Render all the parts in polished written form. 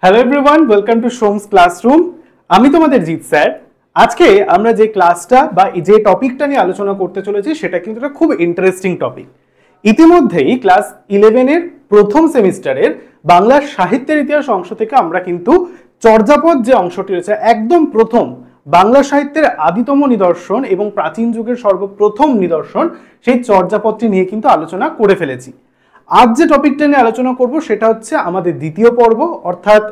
Hello everyone, welcome to সোমস classroom. আমি তোমাদের Jeet sir. আজকে আমরা যে ক্লাসটা বা যে টপিকটা নিয়ে আলোচনা করতে চলেছি সেটা কিন্তু একটা খুব ইন্টারেস্টিং টপিক। ইতিমধ্যেই ক্লাস 11-এর প্রথম সেমিস্টারের বাংলা সাহিত্যের ইতিহাস অংশ থেকে আমরা কিন্তু চর্যাপদ যে অংশটি রয়েছে একদম প্রথম বাংলা সাহিত্যের আদিতম নিদর্শন এবং প্রাচীন যুগের সর্বপ্রথম নিদর্শন সেই চর্যাপদটি নিয়ে কিন্তু আলোচনা করে ফেলেছি। আজ যে টপিকটা নিয়ে আলোচনা করব সেটা হচ্ছে আমাদের দ্বিতীয় পর্ব, অর্থাৎ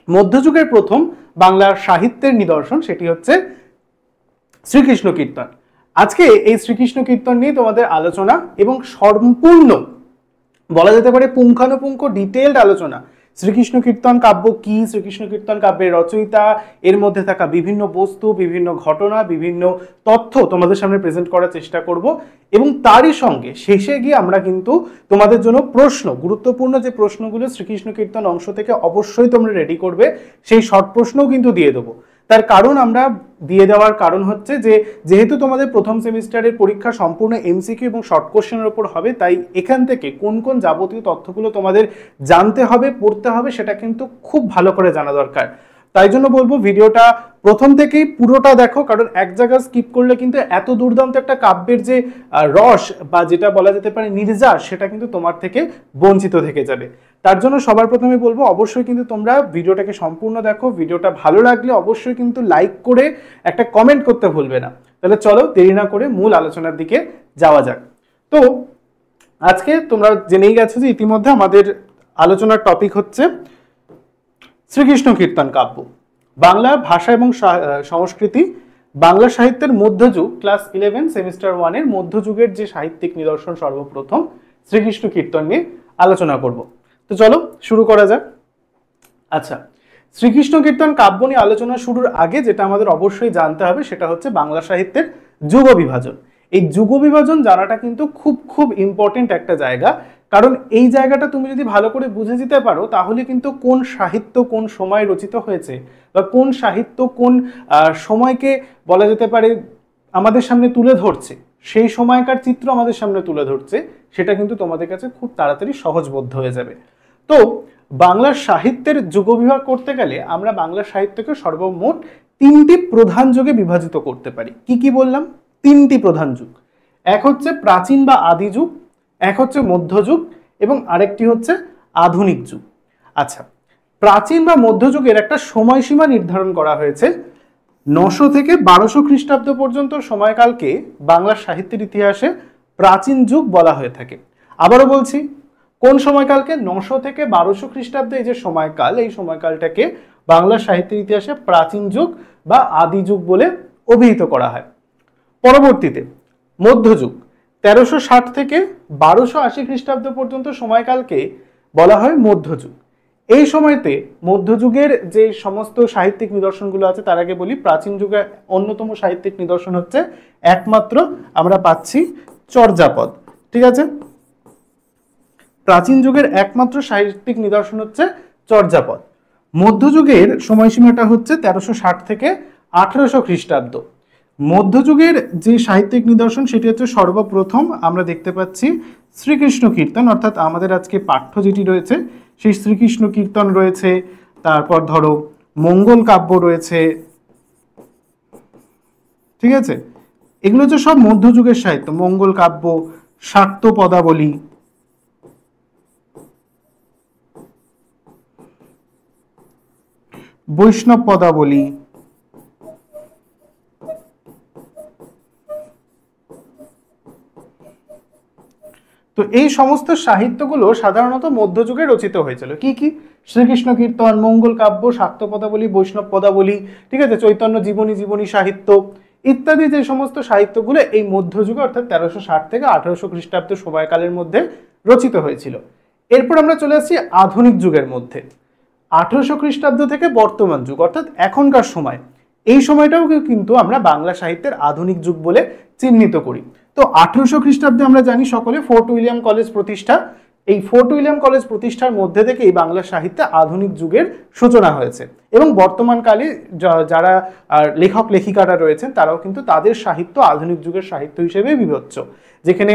মধ্যযুগের প্রথম বাংলা সাহিত্যের নিদর্শন, সেটি হচ্ছে শ্রীকৃষ্ণ কীর্তন। আজকে এই শ্রীকৃষ্ণ কীর্তন নিয়ে তোমাদের আলোচনা এবং সম্পূর্ণ বলা যেতে পারে পুঙ্খানুপুঙ্খ ডিটেইলড আলোচনা। শ্রীকৃষ্ণ কীর্তন কাব্য কি, শ্রীকৃষ্ণ কীর্তন কাব্যের রচয়িতা, এর মধ্যে থাকা বিভিন্ন বস্তু, বিভিন্ন ঘটনা, বিভিন্ন তথ্য তোমাদের সামনে প্রেজেন্ট করার চেষ্টা করব এবং তারই সঙ্গে শেষে গিয়ে আমরা কিন্তু তোমাদের জন্য প্রশ্ন, গুরুত্বপূর্ণ যে প্রশ্নগুলো শ্রীকৃষ্ণ কীর্তন অংশ থেকে অবশ্যই তোমরা রেডি করবে সেই শর্ট প্রশ্নও কিন্তু দিয়ে দেবো। তার কারণ আমরা দিয়ে দেওয়ার কারণ হচ্ছে যে যেহেতু তোমাদের প্রথম সেমিস্টারের পরীক্ষা সম্পূর্ণ এমসিকিউ এবং শর্ট কোশ্চেনের উপর হবে, তাই এখান থেকে কোন কোন যাবতীয় তথ্যগুলো তোমাদের জানতে হবে, পড়তে হবে সেটা কিন্তু খুব ভালো করে জানা দরকার। তাই জন্য বলবো ভিডিওটা প্রথম থেকেই পুরোটা দেখো, কারণ এক জায়গায় স্কিপ করলে কিন্তু এত দুর্দান্ত একটা কাব্যের যে রস বা যেটা বলা যেতে পারে নির্যাস, সেটা কিন্তু তোমার থেকে বঞ্চিত থেকে যাবে। তার জন্য সবার প্রথমে বলবো অবশ্যই কিন্তু তোমরা ভিডিওটাকে সম্পূর্ণ দেখো। ভিডিওটা ভালো লাগলে অবশ্যই কিন্তু লাইক করে একটা কমেন্ট করতে ভুলবে না। তাহলে চলো দেরি না করে মূল আলোচনার দিকে যাওয়া যাক। তো আজকে তোমরা জেনেই গেছো যে ইতিমধ্যে আমাদের আলোচনার টপিক হচ্ছে শ্রীকৃষ্ণ কীর্তন কাব্য, বাংলা ভাষা এবং সংস্কৃতি, বাংলা সাহিত্যের মধ্যযুগ, ক্লাস 11 সেমিস্টার 1-এর মধ্যযুগের যে সাহিত্যিক নিদর্শন সর্বপ্রথম শ্রীকৃষ্ণ কীর্তন নিয়ে আলোচনা করব। তো চলো শুরু করা যাক। আচ্ছা, শ্রীকৃষ্ণ কীর্তন কাব্য নিয়ে আলোচনা শুরুর আগে যেটা আমাদের অবশ্যই জানতে হবে সেটা হচ্ছে বাংলা সাহিত্যের যুগ বিভাজন। এই যুগ বিভাজন জানাটা কিন্তু খুব খুব ইম্পর্টেন্ট একটা জায়গা, কারণ এই জায়গাটা তুমি যদি ভালো করে বুঝে যেতে পারো তাহলে কিন্তু কোন সাহিত্য কোন সময় রচিত হয়েছে বা কোন সাহিত্য কোন সময়কে বলা যেতে পারে আমাদের সামনে তুলে ধরছে, সেই সময়কার চিত্র আমাদের সামনে তুলে ধরছে, সেটা কিন্তু তোমাদের কাছে খুব তাড়াতাড়ি সহজবোধ্য হয়ে যাবে। তো বাংলা সাহিত্যের যুগবিভাগ করতে গেলে আমরা বাংলা সাহিত্যকে সর্বমোট 3টি প্রধান যুগে বিভাজিত করতে পারি। কি কি বললাম? 3টি প্রধান যুগ। এক হচ্ছে প্রাচীন বা আদি যুগ, এক হচ্ছে মধ্যযুগ এবং আরেকটি হচ্ছে আধুনিক যুগ। আচ্ছা, প্রাচীন বা মধ্যযুগের একটা সময়সীমা নির্ধারণ করা হয়েছে। 900 থেকে 1200 খ্রিস্টাব্দ পর্যন্ত সময়কালকে বাংলা সাহিত্যের ইতিহাসে প্রাচীন যুগ বলা হয়ে থাকে। আবারও বলছি, কোন সময়কালকে? 900 থেকে 1200 খ্রিস্টাব্দে এই যে সময়কাল, এই সময়কালটাকে বাংলা সাহিত্যের ইতিহাসে প্রাচীন যুগ বা আদি যুগ বলে অভিহিত করা হয়। পরবর্তীতে মধ্যযুগ, 1360 থেকে 1280 খ্রিস্টাব্দ পর্যন্ত সময়কালকে বলা হয় মধ্যযুগ। এই সময়তে মধ্যযুগের যে সমস্ত সাহিত্যিক নিদর্শনগুলো আছে তার আগে বলি, প্রাচীন যুগের অন্যতম সাহিত্যিক নিদর্শন হচ্ছে একমাত্র আমরা পাচ্ছি চর্যাপদ। ঠিক আছে, প্রাচীন যুগের একমাত্র সাহিত্যিক নিদর্শন হচ্ছে চর্যাপদ। মধ্যযুগের সময়সীমাটা হচ্ছে 1360 থেকে 1800 খ্রিস্টাব্দ। মধ্যযুগের যে সাহিত্যিক নিদর্শন সেটি হচ্ছে সর্বপ্রথম আমরা দেখতে পাচ্ছি শ্রীকৃষ্ণ কীর্তন, অর্থাৎ আমাদের আজকে পাঠ্য যেটি রয়েছে সেই শ্রীকৃষ্ণ কীর্তন রয়েছে। তারপর ধরো মঙ্গল কাব্য রয়েছে। ঠিক আছে, এগুলো হচ্ছে সব মধ্যযুগের সাহিত্য। মঙ্গল কাব্য, শাক্ত পদাবলী, বৈষ্ণব পদাবলী, তো এই সমস্ত সাহিত্যগুলো সাধারণত মধ্যযুগে রচিত হয়েছিল। কি কি? শ্রীকৃষ্ণ কীর্তন, মঙ্গল কাব্য, শাক্ত পদাবলী, বৈষ্ণব পদাবলী, ঠিক আছে, চৈতন্য জীবনী, জীবনী সাহিত্য ইত্যাদি যে সমস্ত সাহিত্যগুলো এই মধ্যযুগে অর্থাৎ 1360 থেকে 1800 খ্রিস্টাব্দ সময়কালের মধ্যে রচিত হয়েছিল। এরপর আমরা চলে আসছি আধুনিক যুগের মধ্যে। 1800 খ্রিস্টাব্দ থেকে বর্তমান যুগ অর্থাৎ এখনকার সময়, এই সময়টাও কিন্তু আমরা বাংলা সাহিত্যের আধুনিক যুগ বলে চিহ্নিত করি। তো 1800 খ্রিস্টাব্দে আমরা জানি সকলে ফোর্ট উইলিয়াম কলেজ প্রতিষ্ঠা। এই ফোর্ট উইলিয়াম কলেজ প্রতিষ্ঠার মধ্যে থেকে এই বাংলা সাহিত্যে আধুনিক যুগের সূচনা হয়েছে এবং বর্তমানকালে যারা লেখক লেখিকারা রয়েছেন তারাও কিন্তু তাদের সাহিত্য আধুনিক যুগের সাহিত্য হিসেবে বিবেচ্য, যেখানে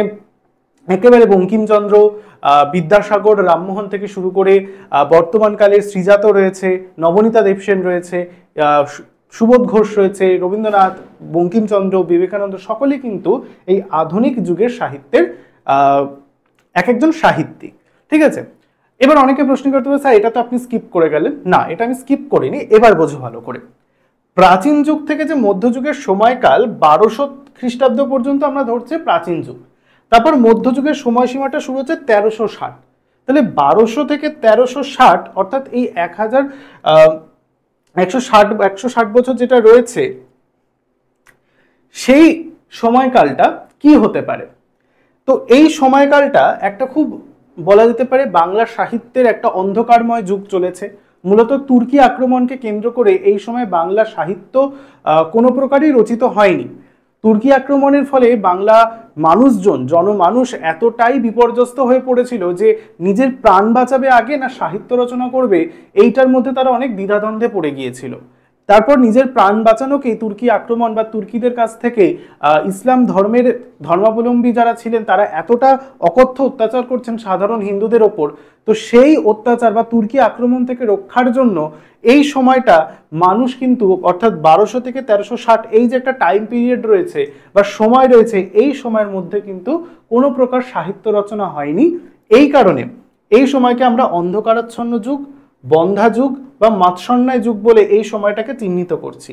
একেবারে বঙ্কিমচন্দ্র, বিদ্যাসাগর, রামমোহন থেকে শুরু করে বর্তমানকালের শ্রীজাত রয়েছে, নবনীতা দেবসেন রয়েছে, সুবোধ ঘোষ রয়েছে, রবীন্দ্রনাথ, বঙ্কিমচন্দ্র, বিবেকানন্দ, সকলেই কিন্তু এই আধুনিক যুগের সাহিত্যের এক একজন সাহিত্যিক। ঠিক আছে, এবার অনেকে প্রশ্ন করতে পারে স্যার এটা তো আপনি স্কিপ করে গেলেন। না, এটা আমি স্কিপ করিনি, এবার বোঝো ভালো করে। প্রাচীন যুগ থেকে যে মধ্যযুগের সময়কাল 1200 খ্রিস্টাব্দ পর্যন্ত আমরা ধরছি প্রাচীন যুগ, তারপর মধ্যযুগের সময়সীমাটা শুরু হচ্ছে 1360। তাহলে 1200 থেকে 1360 অর্থাৎ এই 160 বছর যেটা রয়েছে, সেই সময়কালটা কি হতে পারে? তো এই সময়কালটা একটা খুব বলা যেতে পারে বাংলা সাহিত্যের একটা অন্ধকারময় যুগ চলেছে। মূলত তুর্কি আক্রমণকে কেন্দ্র করে এই সময় বাংলা সাহিত্য কোনো প্রকারই রচিত হয়নি। তুর্কি আক্রমণের ফলে বাংলা জনমানুষ এতটাই বিপর্যস্ত হয়ে পড়েছিল যে নিজের প্রাণ বাঁচাবে আগে না সাহিত্য রচনা করবে, এইটার মধ্যে তারা অনেক দ্বিধাদ্বন্দ্বে পড়ে গিয়েছিল। তারপর নিজের প্রাণ বাঁচানোকে তুর্কি আক্রমণ বা তুর্কিদের কাছ থেকে ইসলাম ধর্মের ধর্মাবলম্বী যারা ছিলেন তারা এতটা অকথ্য অত্যাচার করছেন সাধারণ হিন্দুদের ওপর, তো সেই অত্যাচার বা তুর্কি আক্রমণ থেকে রক্ষার জন্য এই সময়টা মানুষ কিন্তু অর্থাৎ 1200 থেকে 1360 এই যে একটা টাইম পিরিয়ড রয়েছে বা সময় রয়েছে, এই সময়ের মধ্যে কিন্তু কোনো প্রকার সাহিত্য রচনা হয়নি। এই কারণে এই সময়কে আমরা অন্ধকারাচ্ছন্ন যুগ, বন্ধা যুগ বা মাৎসন্যায় যুগ বলে এই সময়টাকে চিহ্নিত করছি।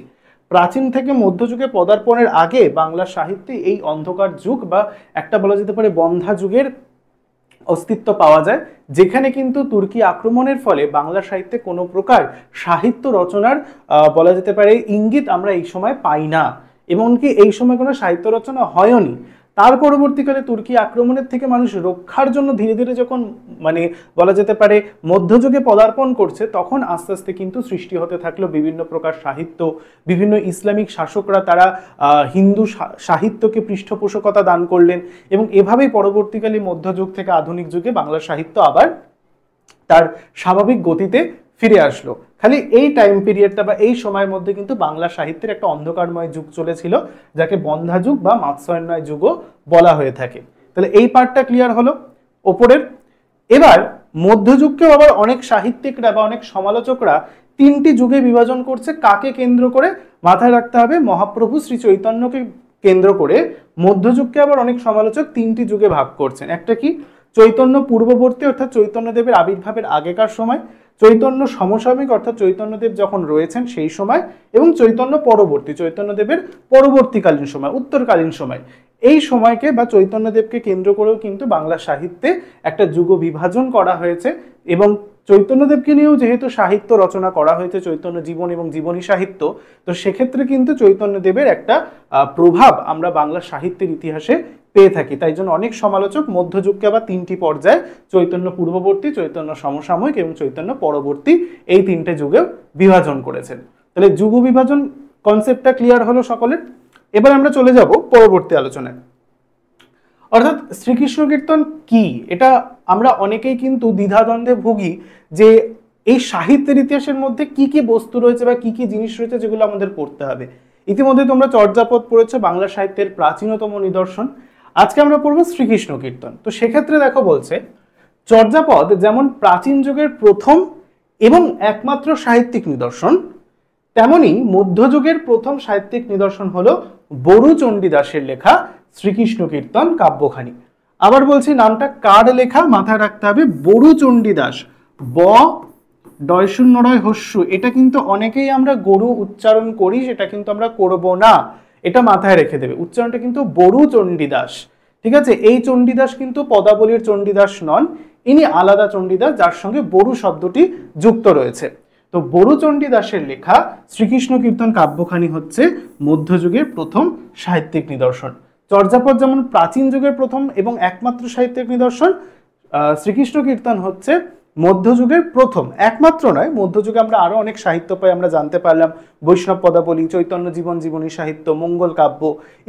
প্রাচীন থেকে মধ্যযুগে পদার্পণের আগে বাংলা সাহিত্যে এই অন্ধকার যুগ বা একটা বলা যেতে পারে বন্ধা যুগের অস্তিত্ব পাওয়া যায়, যেখানে কিন্তু তুর্কি আক্রমণের ফলে বাংলা সাহিত্যে কোনো প্রকার সাহিত্য রচনার বলা যেতে পারে ইঙ্গিত আমরা এই সময় পাই না, এমনকি এই সময় কোনো সাহিত্য রচনা হয়নি। তার পরবর্তীকালে তুর্কি আক্রমণের থেকে মানুষ রক্ষার জন্য ধীরে ধীরে যখন বলা যেতে পারে মধ্যযুগে পদার্পণ করছে, তখন আস্তে আস্তে কিন্তু সৃষ্টি হতে থাকলো বিভিন্ন প্রকার সাহিত্য। বিভিন্ন ইসলামিক শাসকরা তারা হিন্দু সাহিত্যকে পৃষ্ঠপোষকতা দান করলেন এবং এভাবেই পরবর্তীকালে মধ্যযুগ থেকে আধুনিক যুগে বাংলা সাহিত্য আবার তার স্বাভাবিক গতিতে ফিরে আসলো। খালি এই টাইম পিরিয়ডটা বা এই সময়ের মধ্যে কিন্তু বাংলা সাহিত্যের একটা অন্ধকারময় যুগ চলেছিল, যাকে বন্ধা যুগ বা মাৎস্যায়নময় যুগও বলা হয়ে থাকে। তাহলে এই পার্টটা ক্লিয়ার হলো ওপরের। এবার মধ্যযুগকেও আবার অনেক সাহিত্যিকরা বা অনেক সমালোচকরা তিনটি যুগে বিভাজন করছে। কাকে কেন্দ্র করে? মাথায় রাখতে হবে মহাপ্রভু শ্রী চৈতন্যকে কেন্দ্র করে মধ্যযুগকে আবার অনেক সমালোচক তিনটি যুগে ভাগ করছেন। একটা কি? চৈতন্য পূর্ববর্তী অর্থাৎ চৈতন্যদেবের আবির্ভাবের আগেকার সময়, চৈতন্য সমসাময়িক অর্থাৎ চৈতন্যদেব যখন রয়েছেন সেই সময়, এবং চৈতন্য পরবর্তী চৈতন্যদেবের পরবর্তীকালীন সময়, উত্তরকালীন সময়। এই সময়কে বা চৈতন্যদেবকে কেন্দ্র করেও কিন্তু বাংলা সাহিত্যে একটা যুগ বিভাজন করা হয়েছে এবং চৈতন্যদেবকে নিয়েও যেহেতু সাহিত্য রচনা করা হয়েছে, চৈতন্য জীবন এবং জীবনী সাহিত্য, তো সেক্ষেত্রে কিন্তু চৈতন্যদেবের একটা প্রভাব আমরা বাংলা সাহিত্যের ইতিহাসে পেয়ে থাকি। তাই জন্য অনেক সমালোচক মধ্যযুগকে আবার তিনটি পর্যায়ে চৈতন্য পূর্ববর্তী, চৈতন্য সমসাময়িক এবং চৈতন্য পরবর্তী এই তিনটে যুগেও বিভাজন করেছেন। তাহলে যুগ বিভাজন কনসেপ্টটা ক্লিয়ার হলো সকলের। এবার আমরা চলে যাব পরবর্তী আলোচনায়, অর্থাৎ শ্রীকৃষ্ণ কীর্তন কি। এটা আমরা অনেকেই কিন্তু দ্বিধাদ্বন্দ্বে ভুগি যে এই সাহিত্যের ইতিহাসের মধ্যে কি কি বস্তু রয়েছে বা কি কি জিনিস রয়েছে যেগুলো আমাদের পড়তে হবে। ইতিমধ্যে তোমরা চর্যাপদ পড়েছো, বাংলা সাহিত্যের প্রাচীনতম নিদর্শন। আজকে আমরা পড়বো শ্রীকৃষ্ণ কীর্তন। তো সেক্ষেত্রে দেখো বলছে চর্যাপদ যেমন প্রাচীন যুগের প্রথম এবং একমাত্র সাহিত্যিক নিদর্শন, তেমনি মধ্যযুগের প্রথম সাহিত্যিক নিদর্শন হলো বড়ু চণ্ডীদাসের লেখা শ্রীকৃষ্ণ কীর্তন কাব্যখানি। আবার বলছি নামটা কার লেখা, মাথায় রাখতে হবে বড়ু চণ্ডীদাস, ব ডয় শূন্য রয় হস্যু। এটা কিন্তু অনেকেই আমরা গরু উচ্চারণ করি, সেটা কিন্তু আমরা করব না, এটা মাথায় রেখে দেবে। উচ্চারণটা কিন্তু বড়ু চণ্ডীদাস, ঠিক আছে। এই চণ্ডীদাস কিন্তু পদাবলীর চণ্ডীদাস নন, ইনি আলাদা চণ্ডীদাস যার সঙ্গে বড়ু শব্দটি যুক্ত রয়েছে। তো বড়ু চণ্ডীদাসের লেখা শ্রীকৃষ্ণ কীর্তন কাব্যখানি হচ্ছে মধ্যযুগের প্রথম সাহিত্যিক নিদর্শন। চর্যাপদ যেমন প্রাচীন যুগের প্রথম এবং একমাত্র সাহিত্যিক নিদর্শন, শ্রীকৃষ্ণ কীর্তন হচ্ছে মধ্যযুগের প্রথম, একমাত্র নয়। মধ্যযুগে আমরা আরো অনেক সাহিত্য পাই, আমরা জানতে পারলাম বৈষ্ণব পদাবলী, চৈতন্য জীবন জীবনী সাহিত্য, মঙ্গল কাব্য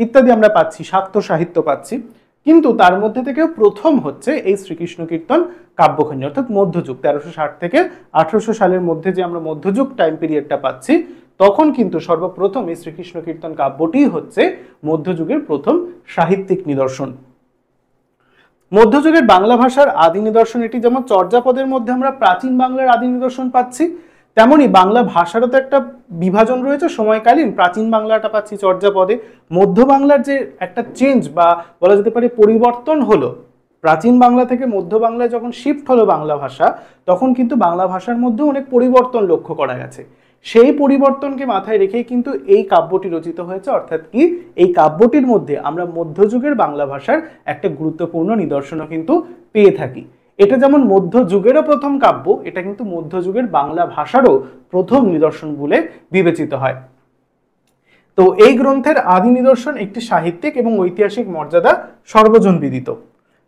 ইত্যাদি আমরা পাচ্ছি, শাক্ত সাহিত্য পাচ্ছি, কিন্তু তার মধ্যে থেকেও প্রথম হচ্ছে এই শ্রীকৃষ্ণ কীর্তন কাব্যখানি, অর্থাৎ মধ্যযুগ 1360 থেকে 1800 সালের মধ্যে যে আমরা মধ্যযুগ টাইম পিরিয়ডটা পাচ্ছি, তখন কিন্তু সর্বপ্রথম এই শ্রীকৃষ্ণ কীর্তন কাব্যটি হচ্ছে মধ্যযুগের প্রথম সাহিত্যিক নিদর্শন। মধ্যযুগের বাংলা ভাষার আদি নিদর্শন এটি। যেমন চর্যাপদের মধ্যে আমরা প্রাচীন বাংলার আদি নিদর্শন পাচ্ছি, তেমনি বাংলা ভাষারও তো একটা বিভাজন রয়েছে সময়কালীন। প্রাচীন বাংলাটা পাচ্ছি চর্যাপদে, মধ্য বাংলার যে একটা চেঞ্জ বা বলা যেতে পারে পরিবর্তন হলো, প্রাচীন বাংলা থেকে মধ্য বাংলায় যখন শিফট হলো বাংলা ভাষা, তখন কিন্তু বাংলা ভাষার মধ্যে অনেক পরিবর্তন লক্ষ্য করা গেছে। সেই পরিবর্তনকে মাথায় রেখেই কিন্তু এই কাব্যটি রচিত হয়েছে। অর্থাৎ কি, এই কাব্যটির মধ্যে আমরা মধ্যযুগের বাংলা ভাষার একটা গুরুত্বপূর্ণ নিদর্শনও কিন্তু পেয়ে থাকি। এটা যেমন মধ্যযুগেরও প্রথম কাব্য, এটা কিন্তু মধ্যযুগের বাংলা ভাষারও প্রথম নিদর্শন বলে বিবেচিত হয়। তো এই গ্রন্থের আদি নিদর্শন একটি সাহিত্যিক এবং ঐতিহাসিক মর্যাদা সর্বজন বিদিত।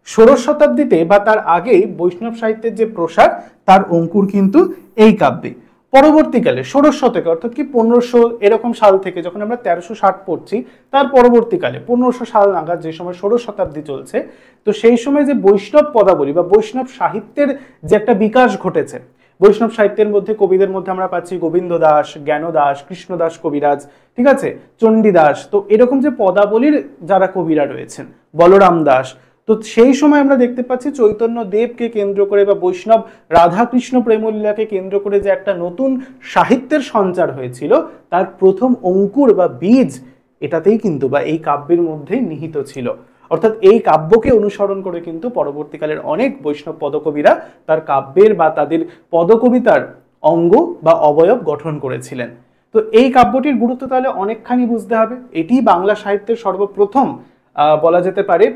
ষোড়শ শতাব্দীতে বা তার আগে বৈষ্ণব সাহিত্যের যে প্রসার, তার অঙ্কুর কিন্তু এই কাব্যে। পরবর্তীকালে ষোড়শ শতকে, অর্থাৎ কি 1500 এরকম সাল থেকে, যখন আমরা 1360 পড়ছি, তার পরবর্তীকালে 1500 সাল নাগাদ যে সময় ষোড়শ শতাব্দী চলছে, তো সেই সময় যে বৈষ্ণব পদাবলী বা বৈষ্ণব সাহিত্যের যে একটা বিকাশ ঘটেছে, বৈষ্ণব সাহিত্যের মধ্যে কবিদের মধ্যে আমরা পাচ্ছি গোবিন্দ দাস, জ্ঞান দাস, কৃষ্ণদাস কবিরাজ, ঠিক আছে, চণ্ডীদাস। তো এরকম যে পদাবলীর যারা কবিরা রয়েছেন, বলরাম দাস, তো সেই সময় আমরা দেখতে পাচ্ছি চৈতন্য দেবকে কেন্দ্র করে বা বৈষ্ণব রাধাকৃষ্ণ প্রেমলীলাকে কেন্দ্র করে যে একটা নতুন সাহিত্যের সঞ্চার হয়েছিল, তার প্রথম অঙ্কুর বা বীজ এটাতেই কিন্তু বা এই কাব্যের মধ্যেই নিহিত ছিল। অর্থাৎ এই কাব্যকে অনুসরণ করে কিন্তু পরবর্তীকালের অনেক বৈষ্ণব পদকবিরা তার কাব্যের বা তাদের পদকবিতার অঙ্গ বা অবয়ব গঠন করেছিলেন। তো এই কাব্যটির গুরুত্ব তাহলে অনেকখানি বুঝতে হবে। এটি বাংলা সাহিত্যের সর্বপ্রথম বলা যেতে পারে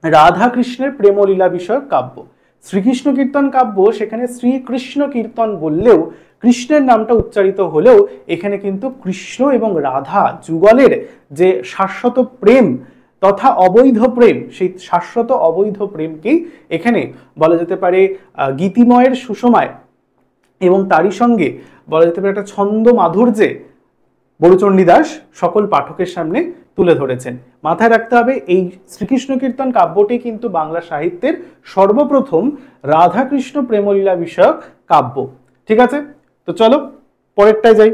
রাধাকৃষ্ণের প্রেমলীলা বিষয়ক কাব্য। শ্রীকৃষ্ণ কীর্তন কাব্য, সেখানে শ্রীকৃষ্ণ কীর্তন বললেও কৃষ্ণের নামটা উচ্চারিত হলেও এখানে কিন্তু কৃষ্ণ এবং রাধা যুগলের যে শাশ্বত প্রেম তথা অবৈধ প্রেম, সেই শাশ্বত অবৈধ প্রেমকেই এখানে বলা যেতে পারে গীতিময়ের সুষমায় এবং তারই সঙ্গে বলা যেতে পারে একটা ছন্দ মাধুর্যে বড়ুচণ্ডী দাস সকল পাঠকের সামনে তুলে ধরেছেন। মাথায় রাখতে হবে, এই শ্রীকৃষ্ণ কীর্তন কাব্যটি কিন্তু বাংলা সাহিত্যের সর্বপ্রথম রাধাকৃষ্ণ প্রেমলীলা বিষয়ক কাব্য। ঠিক আছে, তো চলো পরেরটায় যাই।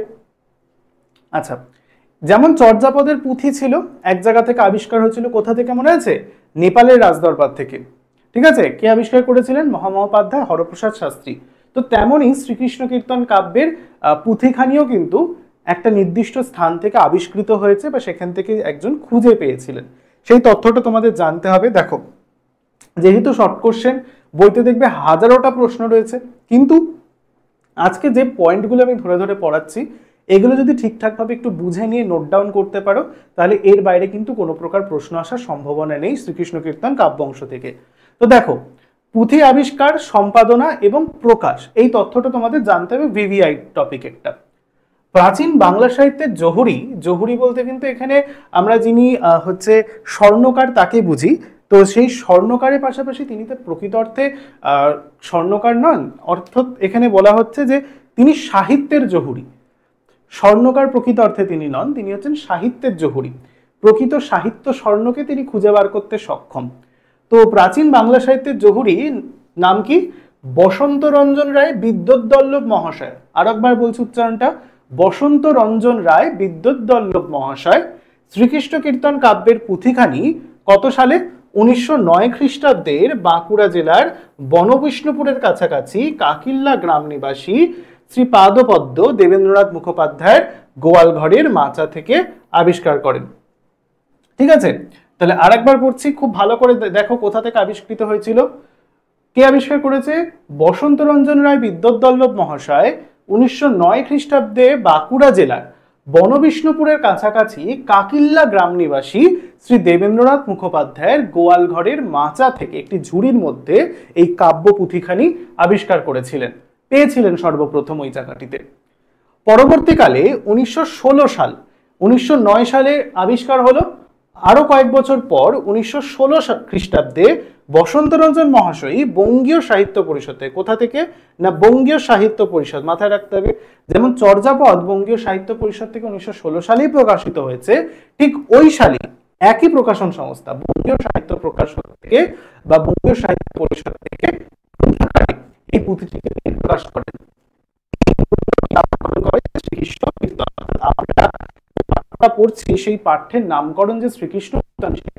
আচ্ছা, যেমন চর্যাপদের পুঁথি ছিল এক জায়গা থেকে আবিষ্কার হয়েছিল, কোথা থেকে মনে আছে? নেপালের রাজদরবার থেকে। ঠিক আছে, কে আবিষ্কার করেছিলেন? মহামহোপাধ্যায় হরপ্রসাদ শাস্ত্রী। তো তেমনই শ্রীকৃষ্ণ কীর্তন কাব্যের পুঁথিখানিও কিন্তু একটা নির্দিষ্ট স্থান থেকে আবিষ্কৃত হয়েছে বা সেখান থেকে একজন খুঁজে পেয়েছিলেন। সেই তথ্যটা তোমাদের জানতে হবে। দেখো, যেহেতু শর্ট কোশ্চেন, বইতে দেখবে হাজারোটা প্রশ্ন রয়েছে, কিন্তু আজকে যে পয়েন্টগুলো আমি ধরে ধরে পড়াচ্ছি, এগুলো যদি ঠিকঠাকভাবে একটু বুঝে নিয়ে নোট ডাউন করতে পারো, তাহলে এর বাইরে কিন্তু কোনো প্রকার প্রশ্ন আসার সম্ভাবনা নেই শ্রীকৃষ্ণ কীর্তন কাব্যাংশ থেকে। তো দেখো, পুঁথি আবিষ্কার, সম্পাদনা এবং প্রকাশ, এই তথ্যটা তোমাদের জানতে হবে। ভিভিআই টপিক একটা। প্রাচীন বাংলা সাহিত্যের জহুরি, জহুরি বলতে কিন্তু এখানে আমরা যিনি হচ্ছে স্বর্ণকার তাকে বুঝি। তো সেই স্বর্ণকারের পাশাপাশি তিনি তো প্রকৃত অর্থে স্বর্ণকার নন, অর্থাৎ এখানে বলা হচ্ছে যে তিনি সাহিত্যের জহুরি। স্বর্ণকার প্রকৃত অর্থে তিনি নন, তিনি হচ্ছেন সাহিত্যের জহুরি। প্রকৃত সাহিত্য স্বর্ণকে তিনি খুঁজে বার করতে সক্ষম। তো প্রাচীন বাংলা সাহিত্যের জহুরি নাম কি? বসন্ত রঞ্জন রায় বিদ্যোৎবল্লভ মহাশয়। আর একবার বলছি উচ্চারণটা, বসন্ত রঞ্জন রায় বিদ্যোৎবল্লভ মহাশয় শ্রীকৃষ্ণ কীর্তন কাব্যের পুঁথিখানি কত সালে? 1909 খ্রিস্টাব্দের বাঁকুড়া জেলার বনবিষ্ণুপুরের কাছাকাছি কাকিল্লা গ্রাম নিবাসী শ্রী পাদপদ্ম দেবেন্দ্রনাথ মুখোপাধ্যায়ের গোয়ালঘরের মাচা থেকে আবিষ্কার করেন। ঠিক আছে, তাহলে আরেকবার পড়ছি, খুব ভালো করে দেখো কোথা থেকে আবিষ্কৃত হয়েছিল। কে আবিষ্কার করেছে? বসন্ত রঞ্জন রায় বিদ্যোৎবল্লভ মহাশয় 1909 খ্রিস্টাব্দে বাঁকুড়া জেলার বনবিষ্ণুপুরের কাছাকাছি কাকিল্লা গ্রাম নিবাসী শ্রী দেবেন্দ্রনাথ মুখোপাধ্যায়ের গোয়ালঘরের মাচা থেকে একটি ঝুড়ির মধ্যে এই কাব্য পুঁথিখানি আবিষ্কার করেছিলেন, পেয়েছিলেন সর্বপ্রথম ওই জায়গাটিতে। পরবর্তীকালে 1909 সালে আবিষ্কার হলো। আরো কয়েক বছর পর 1916 খ্রিস্টাব্দে বসন্তরঞ্জন মহাশয় বঙ্গীয় সাহিত্য পরিষদ, কোথা থেকে না বঙ্গীয় সাহিত্য পরিষদ, মাথায় রাখতে হবে। যেমন চর্যাপদ বঙ্গীয় সাহিত্য পরিষদ থেকে 1916 সালেই প্রকাশিত হয়েছে, ঠিক ওই সালে একই প্রকাশন সংস্থা বঙ্গীয় সাহিত্য প্রকাশন থেকে বা বঙ্গীয় সাহিত্য পরিষদ থেকে এই পুঁথিটিকে প্রকাশ করেন। আমরা পড়ছি সেই পাঠ্যের নামকরণ যে শ্রীকৃষ্ণ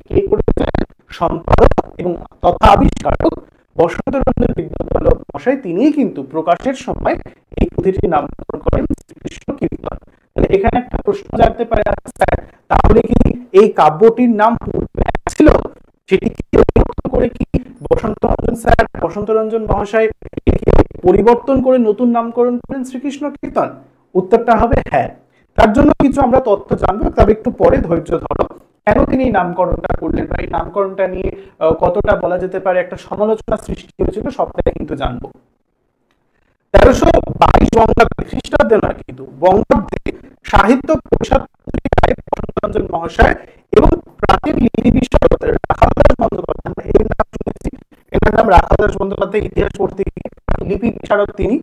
কে করেছেন? সম্পাদক এবং তথা আবিষ্কারক বসন্তরঞ্জন বিদ্যাবল্লভ মহাশয় তিনিই কিন্তু প্রকাশের সময় এই পুঁথিটির নামকরণ করেন শ্রীকৃষ্ণ কীর্তন। তাহলে এখানে একটা প্রশ্ন জানতে পারে, স্যার তাহলে কি এই কাব্যটির নাম পূর্বে ছিল, সেটি কি পরিবর্তন করে কি বসন্তরঞ্জন মহাশয় পরিবর্তন করে নতুন নামকরণ করেন শ্রীকৃষ্ণ কীর্তন? উত্তরটা হবে হ্যাঁ। তার জন্য কিছু আমরা তথ্য জানবো, তবে একটু পরে ধৈর্য ধরো। কেন তিনি এই নামকরণটা করলেন বা এই নামকরণটা নিয়ে কতটা বলা যেতে পারে একটা সমালোচনা সৃষ্টি হয়েছিল, সবটাই কিন্তু জানবো। 1322 বঙ্গাব্দে, খ্রিস্টাব্দে নয় কিন্তু বঙ্গাব্দে, সাহিত্য পরিষদ পত্রিকায় বসন্তরঞ্জন মহাশয় এবং প্রাচীন লিপি বিশারদ রাখালদাস বন্দ্যোপাধ্যায়, এর নাম শুনেছি, এনার নাম রাখালদাস বন্দ্যোপাধ্যায়, ইতিহাস পড়তে গিয়ে লিপি বিশারদ তিনি,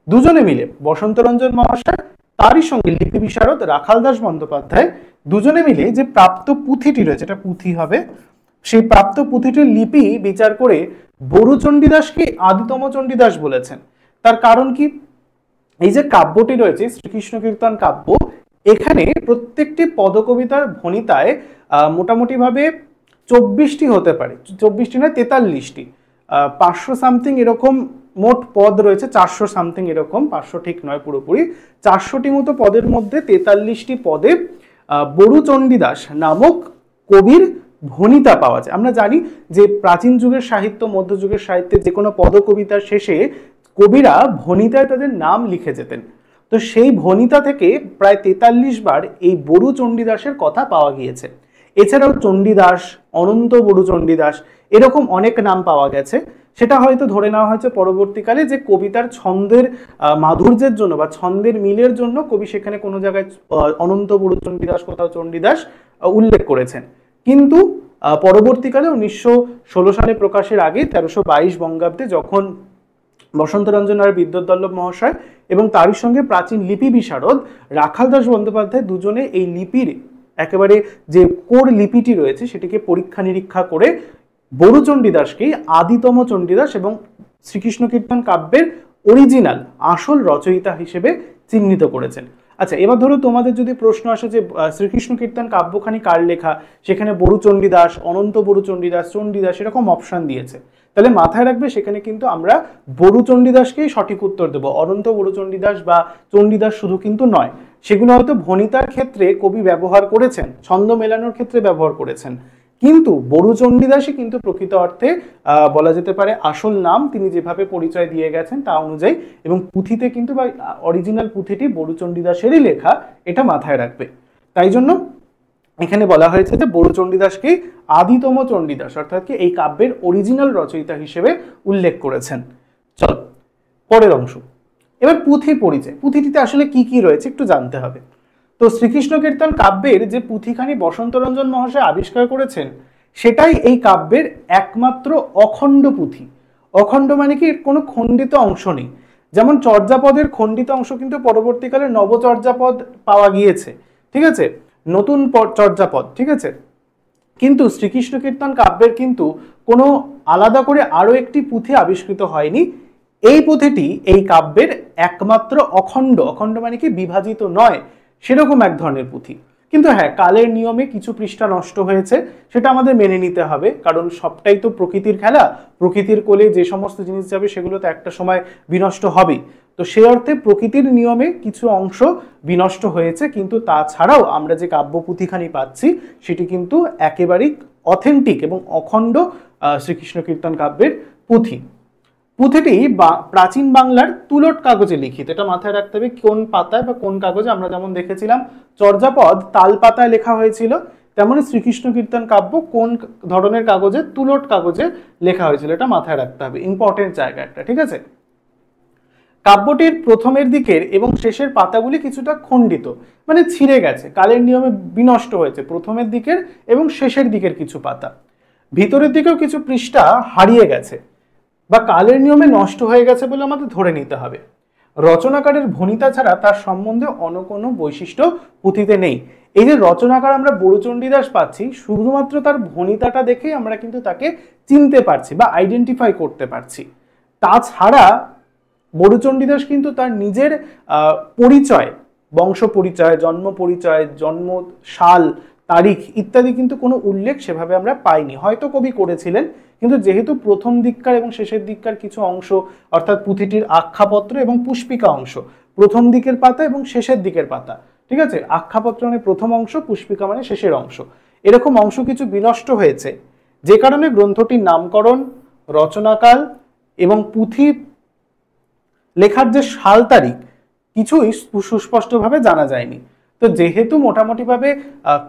দুজনে মিলে বসন্তরঞ্জন মহাশয় তারই সঙ্গে লিপি বিশারদ রাখালদাস বন্দ্যোপাধ্যায় দুজনে মিলে যে প্রাপ্ত পুঁথিটি রয়েছে, এটা পুঁথি হবে, সেই প্রাপ্ত পুঁথিটির লিপি বিচার করে বড়ু চণ্ডীদাসকে আদিতম চণ্ডীদাস বলেছেন। তার কারণ কি? এই যে কাব্যটি রয়েছে শ্রীকৃষ্ণ কীর্তন কাব্য, এখানে প্রত্যেকটি পদকবিতার ভণিতায় মোটামুটি ভাবে 24টি হতে পারে, 24টি নয় 43টি, 500 সামথিং এরকম মোট পদ রয়েছে, 400 সামথিং এরকম, 500 ঠিক নয় পুরোপুরি, 400টি মতো পদের মধ্যে 43টি পদে বড়ু চণ্ডীদাস নামক কবির ভণিতা পাওয়া যায়। আমরা জানি যে প্রাচীন যুগের সাহিত্য, মধ্যযুগের সাহিত্যে যে কোনো পদকবিতার শেষে কবিরা ভণিতায় তাদের নাম লিখে যেতেন। তো সেই ভণিতা থেকে প্রায় 43 বার এই বড়ু চণ্ডীদাসের কথা পাওয়া গিয়েছে। এছাড়াও চণ্ডীদাস, অনন্ত বড়ু চণ্ডীদাস, এরকম অনেক নাম পাওয়া গেছে। সেটা হয়তো ধরে নেওয়া হয়েছে পরবর্তীকালে যে কবিতার ছন্দের মাধুর্যের জন্য বা ছন্দের মিলের জন্য কবি সেখানে কোনো জায়গায় অনন্ত বড়ু চণ্ডীদাস, কোথাও চণ্ডীদাস উল্লেখ করেছেন। কিন্তু পরবর্তীকালে 1916 সালে প্রকাশের আগে 1322 বঙ্গাব্দে যখন বসন্তরঞ্জন আর বিদ্যাবল্লভ মহাশয় এবং তারই সঙ্গে প্রাচীন লিপি বিশারদ রাখালদাস বন্দ্যোপাধ্যায় দুজনে এই লিপির একেবারে যে কোর লিপিটি রয়েছে সেটিকে পরীক্ষা নিরীক্ষা করে বড়ু চণ্ডীদাসকেই আদিতম চণ্ডীদাস এবং শ্রীকৃষ্ণ কীর্তন কাব্যের অরিজিনাল আসল রচয়িতা হিসেবে চিহ্নিত করেছেন। আচ্ছা, এবার ধরো তোমাদের যদি প্রশ্ন আসে যে শ্রীকৃষ্ণ কীর্তন কাব্যখানি কার লেখা, সেখানে বড়ু চণ্ডীদাস, অনন্ত বড়ু চণ্ডীদাস, চণ্ডীদাস এরকম অপশন দিয়েছে, তাহলে মাথায় রাখবে সেখানে কিন্তু আমরা বড়ু চণ্ডীদাসকেই সঠিক উত্তর দেবো। অনন্ত বড়ু চণ্ডীদাস বা চণ্ডীদাস শুধু কিন্তু নয়, সেগুলো হয়তো ভণিতার ক্ষেত্রে কবি ব্যবহার করেছেন, ছন্দ মেলানোর ক্ষেত্রে ব্যবহার করেছেন, কিন্তু বড়ু চণ্ডীদাসই কিন্তু প্রকৃত অর্থে বলা যেতে পারে আসল নাম, তিনি যেভাবে পরিচয় দিয়ে গেছেন তা অনুযায়ী, এবং পুঁথিতে কিন্তু বা অরিজিনাল পুঁথিটি বড়ু চণ্ডীদাসেরই লেখা, এটা মাথায় রাখবে। তাই জন্য এখানে বলা হয়েছে যে বড়ু চণ্ডীদাসকে আদিতম চণ্ডীদাস অর্থাৎ কি এই কাব্যের অরিজিনাল রচয়িতা হিসেবে উল্লেখ করেছেন। চলো পরের অংশ, এবার পুঁথি পরিচয়। পুঁথিটিতে আসলে কি কি রয়েছে একটু জানতে হবে। তো শ্রীকৃষ্ণ কীর্তন কাব্যের যে পুঁথিখানি বসন্তরঞ্জন মহাশয় আবিষ্কার করেছেন, সেটাই এই কাব্যের একমাত্র অখণ্ড পুঁথি। অখণ্ড মানে কি কোনো খণ্ডিত অংশ নেই। যেমন চর্যাপদের খণ্ডিত অংশ কিন্তু পরবর্তীকালে নবচর্যাপদ পাওয়া গিয়েছে, ঠিক আছে, নতুন চর্যাপদ, ঠিক আছে, কিন্তু শ্রীকৃষ্ণ কীর্তন কাব্যের কিন্তু কোনো আলাদা করে আরো একটি পুঁথি আবিষ্কৃত হয়নি। এই পুঁথিটি এই কাব্যের একমাত্র অখণ্ড, অখণ্ড মানে কি বিভাজিত নয় সেরকম এক ধরনের পুঁথি। কিন্তু হ্যাঁ, কালের নিয়মে কিছু পৃষ্ঠা নষ্ট হয়েছে, সেটা আমাদের মেনে নিতে হবে, কারণ সবটাই তো প্রকৃতির খেলা, প্রকৃতির কোলে যে সমস্ত জিনিস যাবে সেগুলো তো একটা সময় বিনষ্ট হবেই। তো সেই অর্থে প্রকৃতির নিয়মে কিছু অংশ বিনষ্ট হয়েছে, কিন্তু তাছাড়াও আমরা যে কাব্য পুঁথিখানি পাচ্ছি সেটি কিন্তু একেবারেই অথেন্টিক এবং অখণ্ড শ্রীকৃষ্ণ কীর্তন কাব্যের পুঁথি। পুঁথিটি প্রাচীন বাংলার তুলট কাগজে লিখিত, এটা মাথায় রাখতে হবে কোন পাতায় বা কোন কাগজে। আমরা যেমন দেখেছিলাম চর্যাপদ তাল পাতায় লেখা হয়েছিল, তেমনি শ্রীকৃষ্ণ কীর্তন কাব্য কোন ধরনের কাগজে, তুলট কাগজে লেখা হয়েছিল, এটা মাথায় রাখতে হবে, ইম্পর্টেন্ট জায়গা একটা, ঠিক আছে। কাব্যটির প্রথমের দিকের এবং শেষের পাতাগুলি কিছুটা খণ্ডিত, মানে ছিঁড়ে গেছে, কালের নিয়মে বিনষ্ট হয়েছে প্রথমের দিকের এবং শেষের দিকের কিছু পাতা। ভিতরের দিকেও কিছু পৃষ্ঠা হারিয়ে গেছে বা কালের নিয়মে নষ্ট হয়ে গেছে বলে আমাদের ধরে নিতে হবে। রচনাকারের ভণিতা ছাড়া তার সম্বন্ধে অন্য কোনো বৈশিষ্ট্য পুঁথিতে নেই। এই যে রচনাকার আমরা বড়ু চণ্ডীদাস পাচ্ছি, শুধুমাত্র তার ভণিতাটা দেখেই আমরা কিন্তু তাকে চিনতে পারছি বা আইডেন্টিফাই করতে পারছি। তাছাড়া বড়ু চণ্ডীদাস কিন্তু তার নিজের পরিচয়, বংশ পরিচয়, জন্ম পরিচয়, জন্ম সাল, তারিখ ইত্যাদি কিন্তু কোনো উল্লেখ সেভাবে আমরা পাইনি। হয়তো কবি করেছিলেন, কিন্তু যেহেতু প্রথম দিককার এবং শেষের দিককার কিছু অংশ অর্থাৎ পুঁথিটির আখ্যাপত্র এবং পুষ্পিকা অংশ, প্রথম দিকের পাতা এবং শেষের দিকের পাতা, ঠিক আছে, আখ্যাপত্র মানে প্রথম অংশ, পুষ্পিকা মানে শেষের অংশ, এরকম অংশ কিছু বিনষ্ট হয়েছে, যে কারণে গ্রন্থটির নামকরণ, রচনাকাল এবং পুঁথি লেখার যে সাল তারিখ কিছুই সুস্পষ্টভাবে জানা যায়নি। তো যেহেতু মোটামুটিভাবে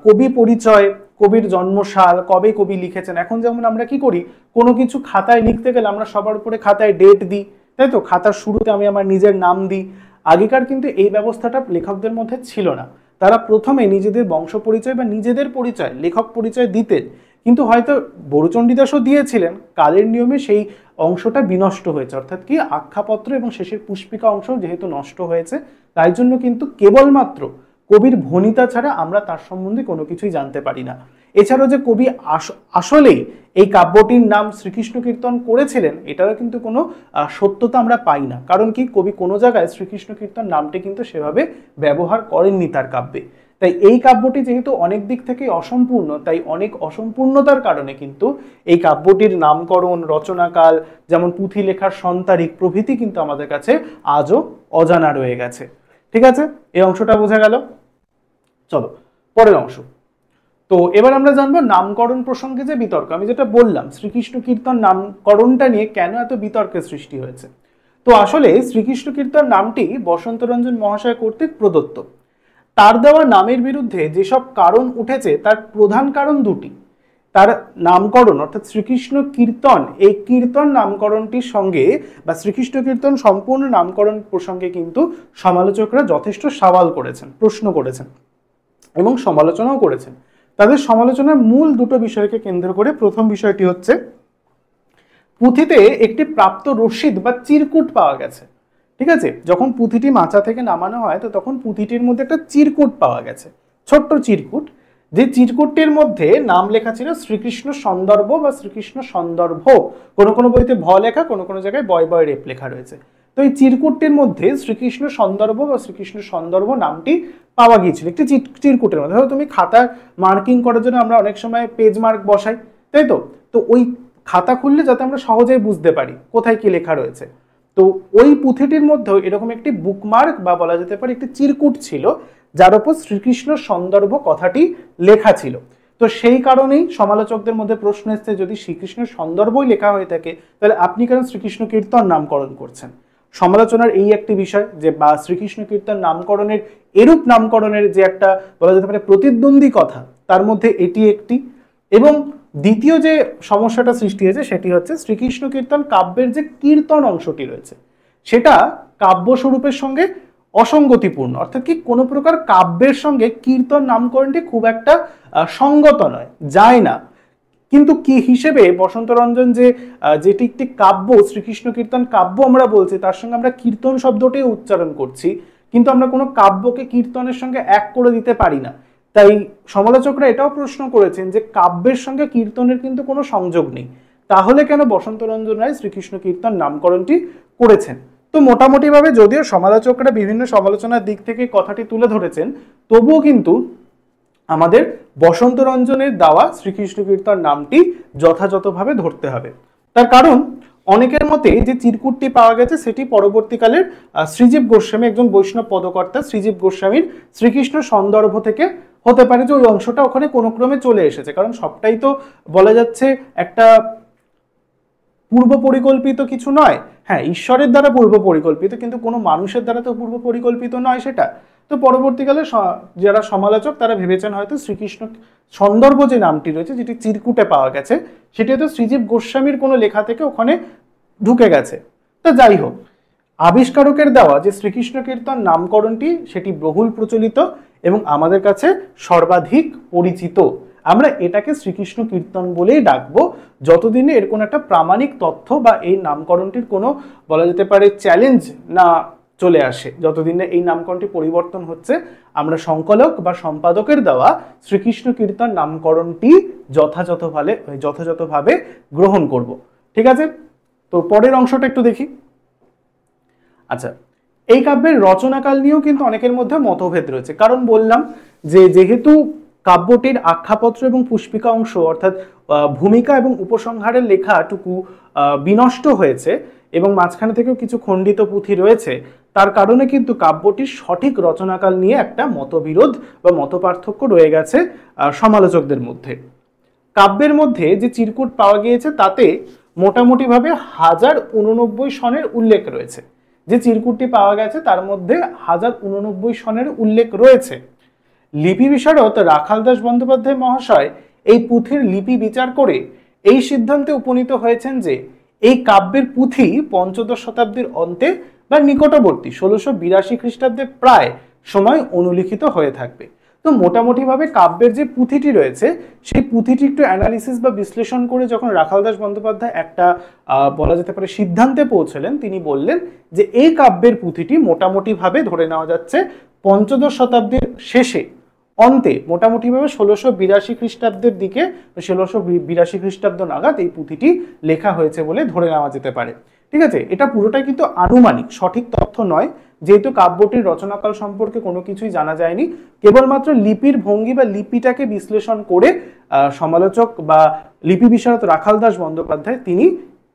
কবি পরিচয়, কবির জন্মসাল, কবে কবি লিখেছেন, এখন যেমন আমরা কি করি, কোনো কিছু খাতায় লিখতে গেলে আমরা সবার উপরে খাতায় ডেট দিই, তাই তো, খাতার শুরুতে আমি আমার নিজের নাম দিই। আগেকার কিন্তু এই ব্যবস্থাটা লেখকদের মধ্যে ছিল না, তারা প্রথমে নিজেদের বংশ পরিচয় বা নিজেদের পরিচয়, লেখক পরিচয় দিতেন, কিন্তু হয়তো বড়ুচণ্ডীদাসও দিয়েছিলেন, কালের নিয়মে সেই অংশটা বিনষ্ট হয়েছে, অর্থাৎ কি আখ্যাপত্র এবং শেষের পুষ্পিকা অংশ যেহেতু নষ্ট হয়েছে, তাই জন্য কিন্তু কেবলমাত্র কবির ভণিতা ছাড়া আমরা তার সম্বন্ধে কোনো কিছুই জানতে পারি না। এছাড়াও যে কবি আসলেই এই কাব্যটির নাম শ্রীকৃষ্ণ কীর্তন করেছিলেন, এটারও কিন্তু কোনো সত্যতা আমরা পাই না, কারণ কি কবি কোনো জায়গায় শ্রীকৃষ্ণ কীর্তন নামটি কিন্তু সেভাবে ব্যবহার করেননি তার কাব্যে। তাই এই কাব্যটি যেহেতু অনেক দিক থেকে অসম্পূর্ণ, তাই অনেক অসম্পূর্ণতার কারণে কিন্তু এই কাব্যটির নামকরণ, রচনাকাল, যেমন পুঁথি লেখার সন্তারিখ প্রভৃতি কিন্তু আমাদের কাছে আজও অজানা রয়ে গেছে। ঠিক আছে, এই অংশটা বোঝা গেল। চলো পরের অংশ। তো এবার আমরা জানবো নামকরণ প্রসঙ্গে যে বিতর্ক, আমি যেটা বললাম শ্রীকৃষ্ণ কীর্তন নামকরণটা নিয়ে কেন এত বিতর্কের সৃষ্টি হয়েছে। তো আসলে শ্রীকৃষ্ণ কীর্তন নামটি বসন্তরঞ্জন মহাশয় কর্তৃক প্রদত্ত। তার দেওয়া নামের বিরুদ্ধে যেসব কারণ উঠেছে তার প্রধান কারণ দুটি। তার নামকরণ অর্থাৎ শ্রীকৃষ্ণ কীর্তন, এই কীর্তন নামকরণটির সঙ্গে বা শ্রীকৃষ্ণ কীর্তন সম্পূর্ণ নামকরণ প্রসঙ্গে কিন্তু সমালোচকরা যথেষ্ট সওয়াল করেছেন, প্রশ্ন করেছেন এবং সমালোচনাও করেছেন। তাদের সমালোচনার মূল দুটো বিষয়কে কেন্দ্র করে প্রথম বিষয়টি হচ্ছে পুঁথিতে একটি প্রাপ্ত রসিদ বা চিরকুট পাওয়া গেছে। ঠিক আছে, যখন পুঁথিটি মাচা থেকে নামানো হয় তো তখন পুঁথিটির মধ্যে একটা চিরকুট পাওয়া গেছে, ছোট্ট চিরকুট, যে চিরকুটটির মধ্যে নাম লেখা ছিল শ্রীকৃষ্ণ সন্দর্ভ বা শ্রীকৃষ্ণ সন্দর্ভ, কোনো কোনো বইতে ভ লেখা, কোনো কোনো জায়গায় বয় বয় রেপ লেখা রয়েছে। তো এই চিরকুটটির মধ্যে শ্রীকৃষ্ণ সন্দর্ভ বা শ্রীকৃষ্ণ সন্দর্ভ নামটি পাওয়া গিয়েছিল একটি চিরকুটের মধ্যে। ধরো তুমি খাতায় মার্কিং করার জন্য আমরা অনেক সময় পেজ মার্ক বসাই, তাই তো, তো ওই খাতা খুললে যাতে আমরা সহজেই বুঝতে পারি কোথায় কি লেখা রয়েছে, তো ওই পুঁথিটির মধ্যেও এরকম একটি বুকমার্ক বা বলা যেতে পারে একটি চিরকুট ছিল, যার উপর শ্রীকৃষ্ণ সন্দর্ভ কথাটি লেখা ছিল। তো সেই কারণেই সমালোচকদের মধ্যে প্রশ্ন এসছে, যদি শ্রীকৃষ্ণের সন্দর্ভই লেখা হয়ে থাকে তাহলে আপনি কেন শ্রীকৃষ্ণ কীর্তন নামকরণ করছেন। সমালোচনার এই একটি বিষয় যে বা শ্রীকৃষ্ণ কীর্তন নামকরণের এরূপ নামকরণের যে একটা বলা যেতে পারে প্রতিদ্বন্দ্বী কথা, তার মধ্যে এটি একটি। এবং দ্বিতীয় যে সমস্যাটা সৃষ্টি হয়েছে সেটি হচ্ছে শ্রীকৃষ্ণ কীর্তন কাব্যের যে কীর্তন অংশটি রয়েছে সেটা কাব্য স্বরূপের সঙ্গে অসঙ্গতিপূর্ণ, অর্থাৎ কি কোনো প্রকার কাব্যের সঙ্গে কীর্তন নামকরণটি খুব একটা সঙ্গত নয়, যায় না। কিন্তু কি হিসেবে বসন্তরঞ্জন যেটি একটি কাব্য, শ্রীকৃষ্ণ কীর্তন কাব্য আমরা বলছি, তার সঙ্গে আমরা কীর্তন শব্দটাই উচ্চারণ করছি, কিন্তু আমরা কোনো কাব্যকে কীর্তনের সঙ্গে এক করে দিতে পারি না। তাই সমালোচকরা এটাও প্রশ্ন করেছেন যে কাব্যের সঙ্গে কীর্তনের কিন্তু কোনো সংযোগ নেই, তাহলে কেন বসন্তরঞ্জন রায় শ্রীকৃষ্ণ কীর্তন নামকরণটি করেছেন। তো মোটামুটিভাবে যদিও সমালোচকরা বিভিন্ন সমালোচনার দিক থেকে কথাটি তুলে ধরেছেন, তবুও কিন্তু আমাদের বসন্তরঞ্জনের দেওয়া শ্রীকৃষ্ণ কীর্তন নামটি যথাযথভাবে ধরতে হবে। তার কারণ অনেকের মতে যে চিরকুটটি পাওয়া গেছে সেটি পরবর্তীকালের শ্রীজীব গোস্বামী, একজন বৈষ্ণব পদকর্তা শ্রীজীব গোস্বামীর শ্রীকৃষ্ণ সন্দর্ভ থেকে হতে পারে, যে ওই অংশটা ওখানে কোনো ক্রমে চলে এসেছে। কারণ সবটাই তো বলা যাচ্ছে একটা পূর্ব পরিকল্পিত কিছু নয়। হ্যাঁ, ঈশ্বরের দ্বারা পূর্ব পরিকল্পিত, কিন্তু কোনো মানুষের দ্বারা তো পূর্ব পরিকল্পিত নয় সেটা। তো পরবর্তীকালে যারা সমালোচক তারা ভেবেছেন হয়তো শ্রীকৃষ্ণ সন্দর্ভ যে নামটি রয়েছে, যেটি চিরকুটে পাওয়া গেছে, সেটি হয়তো শ্রীজীব গোস্বামীর কোনো লেখা থেকে ওখানে ঢুকে গেছে। তো যাই হোক, আবিষ্কারকের দেওয়া যে শ্রীকৃষ্ণ কীর্তন নামকরণটি সেটি বহুল প্রচলিত এবং আমাদের কাছে সর্বাধিক পরিচিত। আমরা এটাকে শ্রীকৃষ্ণ কীর্তন বলেই ডাকবো যতদিনে এর কোনো একটা প্রামাণিক তথ্য বা এই নামকরণটির কোনো বলা যেতে পারে চ্যালেঞ্জ না চলে আসে, যতদিনে এই নামকরণটি পরিবর্তন হচ্ছে, আমরা সংকলক বা সম্পাদকের দেওয়া শ্রীকৃষ্ণ কীর্তন নামকরণটি যথাযথভাবে গ্রহণ করব। ঠিক আছে, তো পরের অংশটা একটু দেখি। আচ্ছা, এই কাব্যের রচনাকাল নিয়েও কিন্তু অনেকের মধ্যে মতভেদ রয়েছে। কারণ বললাম যে যেহেতু কাব্যটির আখ্যাপত্র এবং পুষ্পিকা অংশ অর্থাৎ ভূমিকা এবং উপসংহারের লেখাটুকু বিনষ্ট হয়েছে এবং মাঝখানে থেকেও কিছু খণ্ডিত পুঁথি রয়েছে, তার কারণে কিন্তু কাব্যটির সঠিক রচনাকাল নিয়ে একটা মতবিরোধ বা মতপার্থক্য রয়ে গেছে সমালোচকদের মধ্যে। কাব্যের মধ্যে যে চিরকুট পাওয়া গিয়েছে তাতে মোটামুটিভাবে 1089 সনের উল্লেখ রয়েছে। যে চিরকুটটি পাওয়া গেছে তার মধ্যে 1089 সনের উল্লেখ রয়েছে। লিপি বিশারদ রাখালদাস বন্দ্যোপাধ্যায় মহাশয় এই পুঁথির লিপি বিচার করে এই সিদ্ধান্তে উপনীত হয়েছেন যে এই কাব্যের পুঁথি পঞ্চদশ শতাব্দীর অন্তে বা নিকটবর্তী 1682 খ্রিস্টাব্দে প্রায় সময় অনুলিখিত হয়ে থাকবে। তো মোটামুটিভাবে কাব্যের যে পুঁথিটি রয়েছে সেই পুঁথিটি একটু অ্যানালিসিস বা বিশ্লেষণ করে যখন রাখালদাস বন্দ্যোপাধ্যায় একটা বলা যেতে পারে সিদ্ধান্তে পৌঁছলেন, তিনি বললেন যে এই কাব্যের পুঁথিটি মোটামুটিভাবে ধরে নেওয়া যাচ্ছে পঞ্চদশ শতাব্দীর শেষে অন্তে মোটামুটিভাবে 1682 খ্রিস্টাব্দের দিকে 1682 খ্রিস্টাব্দ নাগাদ এই পুঁথিটি লেখা হয়েছে বলে ধরে নেওয়া যেতে পারে। ঠিক আছে, এটা পুরোটাই কিন্তু আনুমানিক, সঠিক তথ্য নয়, যেহেতু কাব্যটির রচনাকাল সম্পর্কে কোনো কিছুই জানা যায়নি। কেবলমাত্র লিপির ভঙ্গি বা লিপিটাকে বিশ্লেষণ করে সমালোচক বা লিপি বিশারদ রাখালদাস বন্দ্যোপাধ্যায় তিনি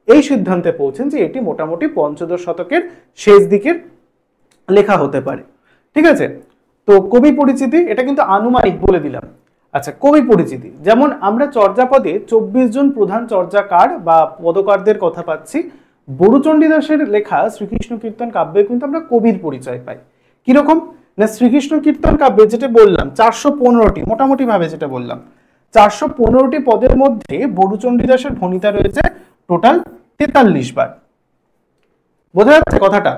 এই সিদ্ধান্তে পৌঁছেন যে এটি মোটামুটি পঞ্চদশ শতকের শেষ দিকের লেখা হতে পারে। ঠিক আছে, তো কবি পরিচিতি এটা কিন্তু আনুমানিক বলে দিলাম। আচ্ছা, কবি পরিচিতি, যেমন আমরা চর্যাপদে 24 জন প্রধান চর্যাকার বা পদকারদের কথা পাচ্ছি, বড়ুচণ্ডীদাসের লেখা শ্রীকৃষ্ণ কীর্তন কাব্যে কিন্তু আমরা কবির পরিচয় পাই। কিরকম না, শ্রীকৃষ্ণ কীর্তন কাব্যে যেটা বললাম 415টি, মোটামুটি ভাবে যেটা বললাম 415টি পদের মধ্যে বড়ুচণ্ডীদাসের ভণিতা রয়েছে টোটাল 43 বার। বোঝা যাচ্ছে কথাটা?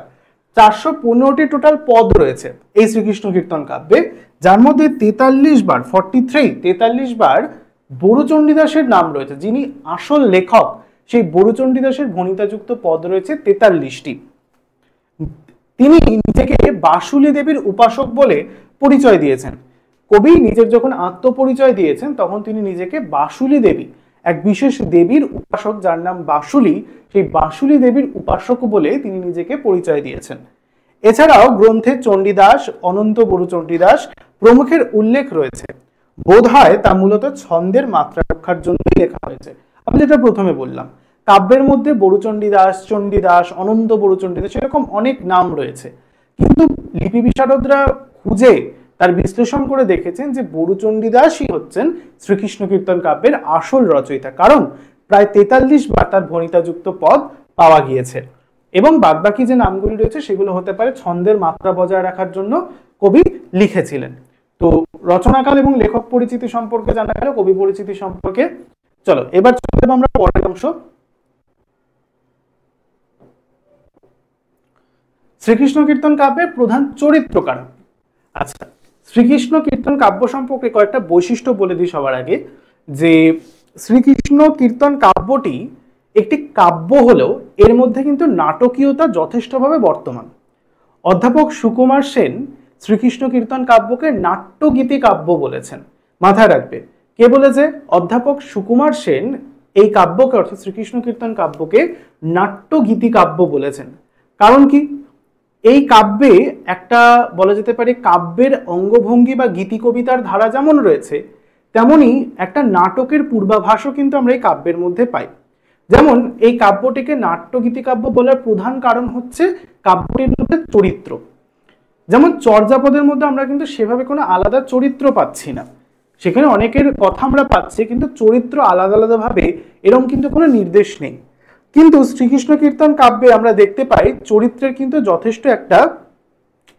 415টি টোটাল পদ রয়েছে এই শ্রীকৃষ্ণ কীর্তন কাব্যে, যার মধ্যে 43 বার 43 বার বড়ুচণ্ডীদাসের নাম রয়েছে। যিনি আসল লেখক সেই বড়ুচণ্ডীদাসের ভণিতাযুক্ত পদ রয়েছে 43টি। তিনি নিজেকে বাসুলী দেবীর উপাসক বলে পরিচয় দিয়েছেন। কবি নিজের যখন আত্মপরিচয় দিয়েছেন তখন তিনি নিজেকে বাসুলী দেবী, এক বিশেষ দেবীর উপাসক যার নাম বাসুলী, সেই বাসুলী দেবীর উপাসক বলে তিনি নিজেকে পরিচয় দিয়েছেন। এছাড়াও গ্রন্থে চণ্ডীদাস, অনন্ত বড়ুচণ্ডীদাস প্রমুখের উল্লেখ রয়েছে। বোধ হয় তা মূলত ছন্দের মাত্রা রক্ষার জন্যই লেখা হয়েছে। আমি যেটা প্রথমে বললাম, কাব্যের মধ্যে বড়ুচণ্ডীদাস, চণ্ডীদাস, অনন্ত বড়ুচণ্ডীদাস এরকম অনেক নাম রয়েছে, কিন্তু লিপি বিশারদরা খুঁজে তার বিশ্লেষণ করে দেখেছেন যে বড়ুচণ্ডীদাসই হচ্ছেন শ্রীকৃষ্ণ কীর্তন কাব্যের আসল রচয়িতা, কারণ প্রায় 43 বার তার ভণিতাযুক্ত পদ পাওয়া গিয়েছে। এবং বাদবাকি যে নামগুলি রয়েছে সেগুলো হতে পারে ছন্দের মাত্রা বজায় রাখার জন্য কবি লিখেছিলেন। তো রচনাকাল এবং লেখক পরিচিতি সম্পর্কে জানা গেল, কবি পরিচিতি সম্পর্কে। চলো এবার চলে যাব আমরা পরের অংশ, শ্রীকৃষ্ণ কীর্তন কাব্যের প্রধান চরিত্র কারা। আচ্ছা, শ্রীকৃষ্ণ কীর্তন কাব্য সম্পর্কে কয়েকটা বৈশিষ্ট্য বলে দিই সবার আগে, যে শ্রীকৃষ্ণ কীর্তন কাব্যটি একটি কাব্য হলেও এর মধ্যে কিন্তু নাটকীয়তা যথেষ্টভাবে বর্তমান। অধ্যাপক সুকুমার সেন শ্রীকৃষ্ণ কীর্তন কাব্যকে নাট্যগীতি কাব্য বলেছেন। মাথায় রাখবে, কে বলেছে? অধ্যাপক সুকুমার সেন এই কাব্যকে অর্থাৎ শ্রীকৃষ্ণ কীর্তন কাব্যকে নাট্যগীতি কাব্য বলেছেন। কারণ কি? এই কাব্যে একটা বলা যেতে পারে কাব্যের অঙ্গভঙ্গি বা গীতি কবিতার ধারা যেমন রয়েছে, তেমনি একটা নাটকের পূর্বাভাসও কিন্তু আমরা এই কাব্যের মধ্যে পাই। যেমন এই কাব্যটিকে নাট্যগীতি কাব্য বলার প্রধান কারণ হচ্ছে কাব্যটির মধ্যে চরিত্র। যেমন চর্যাপদের মধ্যে আমরা কিন্তু সেভাবে কোনো আলাদা চরিত্র পাচ্ছি না, সেখানে অনেকের কথা আমরা পাচ্ছি, কিন্তু চরিত্র আলাদা আলাদাভাবে এরকম কিন্তু কোনো নির্দেশ নেই। কিন্তু শ্রীকৃষ্ণ কীর্তন কাব্যে আমরা দেখতে পাই চরিত্রের কিন্তু যথেষ্ট একটা